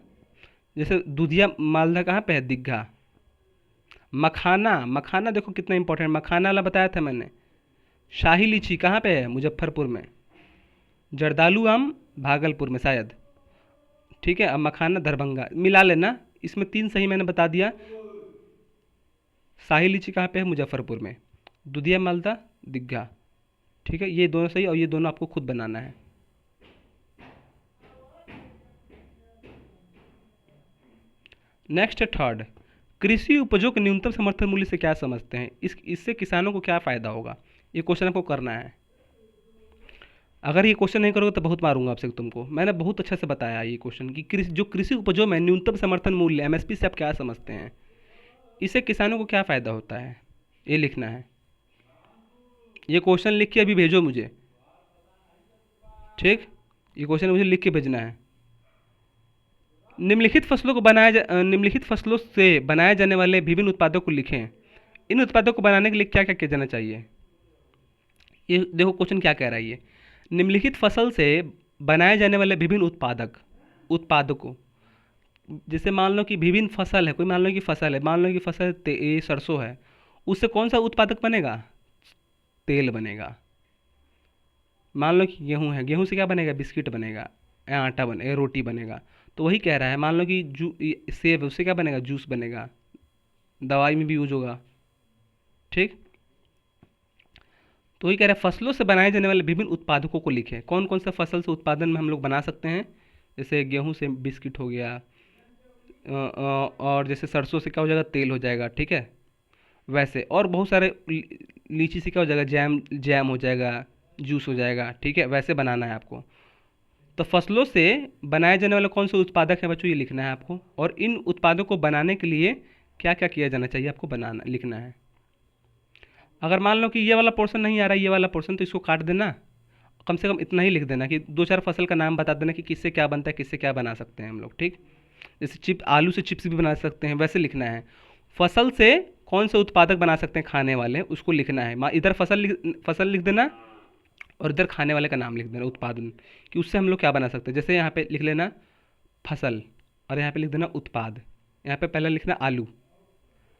S1: जैसे दूधिया मालदा कहाँ पे है, दीघा। मखाना, मखाना देखो कितना इंपॉर्टेंट, मखाना वाला बताया था मैंने। शाही लीची कहाँ पे है, मुजफ्फरपुर में। जर्दालू आम भागलपुर में शायद। ठीक है, अब मखाना दरभंगा, मिला लेना, इसमें तीन सही मैंने बता दिया। शाही लीची कहाँ पे है, मुजफ्फरपुर में। दुधिया मालदा, दीघा। ठीक है, ये दोनों सही, और ये दोनों आपको खुद बनाना है। नेक्स्ट है थर्ड, कृषि उपजों के न्यूनतम समर्थन मूल्य से क्या समझते हैं, इससे किसानों को क्या फ़ायदा होगा। ये क्वेश्चन आपको करना है। अगर ये क्वेश्चन नहीं करोगे तो बहुत मारूंगा आपसे तुमको। मैंने बहुत अच्छे से बताया ये क्वेश्चन कि जो कृषि उपजों में न्यूनतम समर्थन मूल्य एमएसपी से आप क्या समझते हैं, इससे किसानों को क्या फ़ायदा होता है, ये लिखना है। ये क्वेश्चन लिख के अभी भेजो मुझे। ठीक, ये क्वेश्चन मुझे लिख के भेजना है। निम्नलिखित फसलों से बनाए जाने वाले विभिन्न उत्पादों को लिखें। इन उत्पादों को बनाने के लिए क्या क्या किया जाना चाहिए। ये देखो क्वेश्चन क्या कह रहा है ये, निम्नलिखित फसल से बनाए जाने वाले विभिन्न उत्पादकों, जैसे मान लो कि विभिन्न फसल है, कोई मान लो कि फसल है, मान लो कि फसल ये सरसों है, उससे कौन सा उत्पादक बनेगा, तेल बनेगा। मान लो कि गेहूँ है, गेहूँ से क्या बनेगा, बिस्किट बनेगा, या आटा बनेगा, रोटी बनेगा। तो वही कह रहा है, मान लो कि सेब है, उससे क्या बनेगा, जूस बनेगा, दवाई में भी यूज होगा। ठीक, तो वही कह रहा है फसलों से बनाए जाने वाले विभिन्न उत्पादकों को लिखें। कौन कौन सा फसल से उत्पादन में हम लोग बना सकते हैं, जैसे गेहूं से बिस्किट हो गया, और जैसे सरसों से क्या हो जाएगा, तेल हो जाएगा। ठीक है, वैसे और बहुत सारे, लीची से क्या हो जाएगा, जैम जैम हो जाएगा, जूस हो जाएगा। ठीक है, वैसे बनाना है आपको। तो फसलों से बनाए जाने वाले कौन से उत्पादक है बच्चों, ये लिखना है आपको। और इन उत्पादों को बनाने के लिए क्या क्या किया जाना चाहिए, आपको बनाना लिखना है। अगर मान लो कि ये वाला पोर्शन नहीं आ रहा है, ये वाला पोर्शन, तो इसको काट देना, कम से कम इतना ही लिख देना कि दो चार फसल का नाम बता देना कि किससे क्या बनता है, किससे क्या बना सकते हैं हम लोग। ठीक, जैसे आलू से चिप्स भी बना सकते हैं, वैसे लिखना है। फसल से कौन से उत्पादक बना सकते हैं खाने वाले, उसको लिखना है। इधर फसल लिख देना, और इधर खाने वाले का नाम लिख देना, उत्पादन, कि उससे हम लोग क्या बना सकते हैं। जैसे यहाँ पे लिख लेना फसल, और यहाँ पे लिख देना उत्पाद। यहाँ पे पहले लिखना आलू,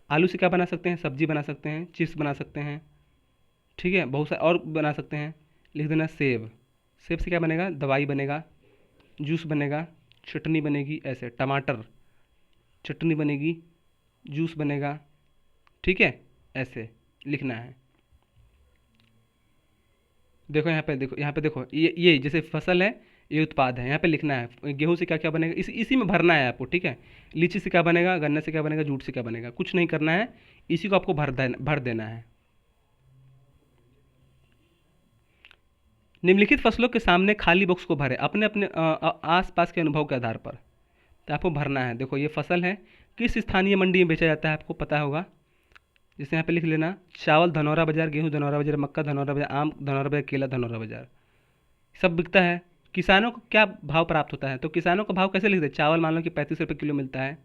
S1: आलू से क्या बना सकते हैं, सब्जी बना सकते हैं, चिप्स बना सकते हैं। ठीक है, बहुत सारे और बना सकते हैं। लिख देना सेब, सेब से क्या बनेगा, दवाई बनेगा, जूस बनेगा, चटनी बनेगी। ऐसे टमाटर, चटनी बनेगी, जूस बनेगा। ठीक है, ऐसे लिखना है। देखो यहाँ पे, देखो यहाँ पे, देखो ये जैसे फसल है, ये उत्पाद है, यहाँ पे लिखना है गेहूं से क्या क्या बनेगा, इसी में भरना है आपको। ठीक है, लीची से क्या बनेगा, गन्ने से क्या बनेगा, जूट से क्या बनेगा, कुछ नहीं करना है, इसी को आपको भर देना है। निम्नलिखित फसलों के सामने खाली बॉक्स को भरें अपने अपने आस पास के अनुभव के आधार पर। तो आपको भरना है। देखो ये फसल है, किस स्थानीय मंडी में बेचा जाता है, आपको पता होगा। जैसे यहाँ पे लिख लेना, चावल धनौरा बाजार, गेहूँ धनौरा बाजार, मक्का धनौरा बाजार, आम धनौरा बाजार, केला धनौरा बाजार, सब बिकता है। किसानों को क्या भाव प्राप्त होता है, तो किसानों का भाव कैसे लिखते हैं। चावल मान लो कि 35 रुपये किलो मिलता है,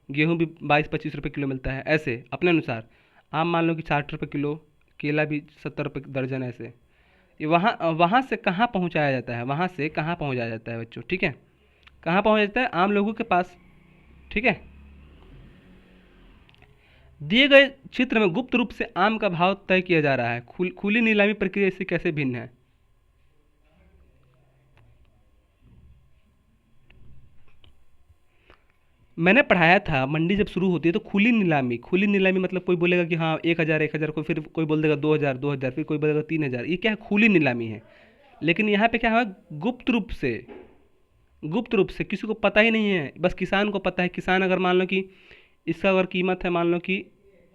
S1: गेहूँ भी 22-25 रुपये किलो मिलता है, ऐसे अपने अनुसार। आम मान लो कि 60 रुपये किलो, केला भी 70 रुपये दर्जन, ऐसे। ये वहाँ वहाँ से कहाँ पहुँचाया जाता है, वहाँ से कहाँ पहुँचाया जाता है बच्चों। ठीक है, कहाँ पहुँच जाता है, आम लोगों के पास। ठीक है, दिए गए चित्र में गुप्त रूप से आम का भाव तय किया जा रहा है, खुली नीलामी प्रक्रिया इससे कैसे भिन्न है। मैंने पढ़ाया था, मंडी जब शुरू होती है तो खुली नीलामी मतलब कोई बोलेगा कि हाँ 1,000 कोई, फिर कोई बोल देगा 2,000, फिर कोई बोलेगा 3,000, ये क्या है, खुली नीलामी है। लेकिन यहाँ पे क्या है, गुप्त रूप से किसी को पता ही नहीं है, बस किसान को पता है। किसान अगर मान लो कि इसका अगर कीमत है मान लो कि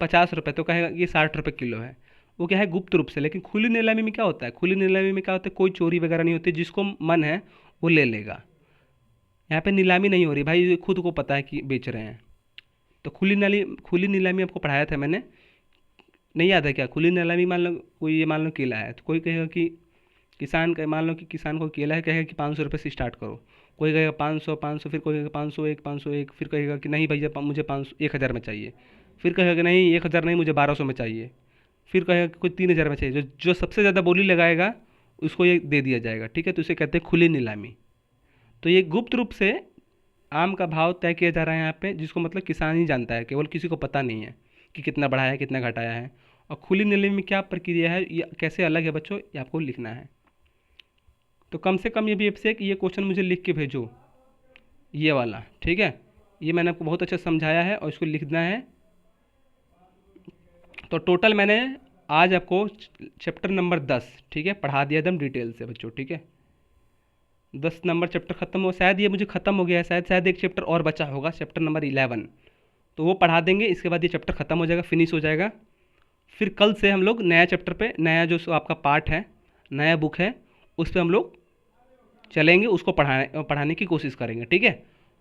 S1: 50 रुपये, तो कहेगा ये 60 रुपये किलो है। वो क्या है, गुप्त रूप से। लेकिन खुली नीलामी में क्या होता है, खुली नीलामी में क्या होता है, कोई चोरी वगैरह नहीं होती, जिसको मन है वो ले लेगा। यहाँ पे नीलामी नहीं हो रही भाई, ये खुद को पता है कि बेच रहे हैं। तो खुली नीलामी आपको पढ़ाया था मैंने, नहीं याद है क्या। खुली नीलामी मान लो कोई, ये मान लो केला है, तो कोई कहेगा कि किसान का, मान लो कि किसान को केला है, कहेगा कि 500 रुपये से स्टार्ट करो। कोई कहेगा 500 500, फिर कोई कहेगा 501 501, फिर कहेगा कि नहीं भैया मुझे 500 1000 में चाहिए, फिर कहेगा कि नहीं 1000 नहीं मुझे 1200 में चाहिए, फिर कहेगा कि कोई 3000 में चाहिए। जो जो सबसे ज़्यादा बोली लगाएगा उसको ये दे दिया जाएगा, ठीक है। तो इसे कहते हैं खुली नीलामी। तो ये गुप्त रूप से आम का भाव तय किया जा रहा है यहाँ पे, जिसको मतलब किसान ही जानता है, केवल किसी को पता नहीं है कि कितना बढ़ाया है कितना घटाया है। और खुली नीलामी में क्या प्रक्रिया है, ये कैसे अलग है बच्चों, ये आपको लिखना है। तो कम से कम ये भी आपसे कि ये क्वेश्चन मुझे लिख के भेजो, ये वाला, ठीक है। ये मैंने आपको बहुत अच्छा समझाया है और इसको लिखना है। तो टोटल मैंने आज आपको चैप्टर नंबर 10, ठीक है, पढ़ा दिया एकदम डिटेल से बच्चों, ठीक है। 10 नंबर चैप्टर खत्म हो, शायद ये मुझे खत्म हो गया है, शायद एक चैप्टर और बचा होगा, चैप्टर नंबर 11, तो वो पढ़ा देंगे। इसके बाद ये चैप्टर खत्म हो जाएगा, फिनिश हो जाएगा। फिर कल से हम लोग नया चैप्टर पे, नया जो आपका पार्ट है, नया बुक है, उस पर हम लोग चलेंगे, उसको पढ़ाने की कोशिश करेंगे, ठीक है।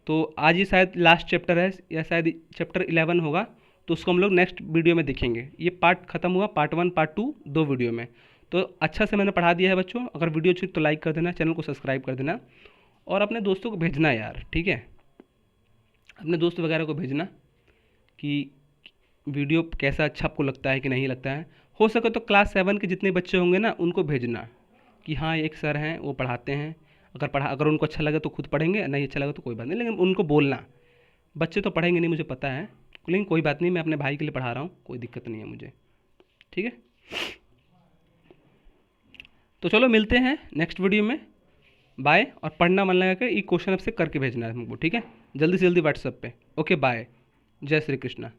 S1: तो आज ये शायद लास्ट चैप्टर है या शायद चैप्टर 11 होगा, तो उसको हम लोग नेक्स्ट वीडियो में देखेंगे। ये पार्ट खत्म हुआ, पार्ट 1 पार्ट 2 दो वीडियो में। तो अच्छा से मैंने पढ़ा दिया है बच्चों। अगर वीडियो अच्छी तो लाइक कर देना, चैनल को सब्सक्राइब कर देना और अपने दोस्तों को भेजना यार, ठीक है। अपने दोस्त वगैरह को भेजना कि वीडियो कैसा अच्छा आपको लगता है कि नहीं लगता है। हो सके तो क्लास 7 के जितने बच्चे होंगे ना उनको भेजना कि हाँ एक सर हैं वो पढ़ाते हैं, अगर उनको अच्छा लगे तो खुद पढ़ेंगे, नहीं अच्छा लगे तो कोई बात नहीं, लेकिन उनको बोलना। बच्चे तो पढ़ेंगे नहीं मुझे पता है, लेकिन कोई बात नहीं, मैं अपने भाई के लिए पढ़ा रहा हूँ, कोई दिक्कत नहीं है मुझे, ठीक है। तो चलो मिलते हैं नेक्स्ट वीडियो में, बाय। और पढ़ना मन लगा के ये क्वेश्चन आपसे करके भेजना है हमको, ठीक है, जल्दी से जल्दी व्हाट्सएप पे। ओके बाय, जय श्री कृष्णा।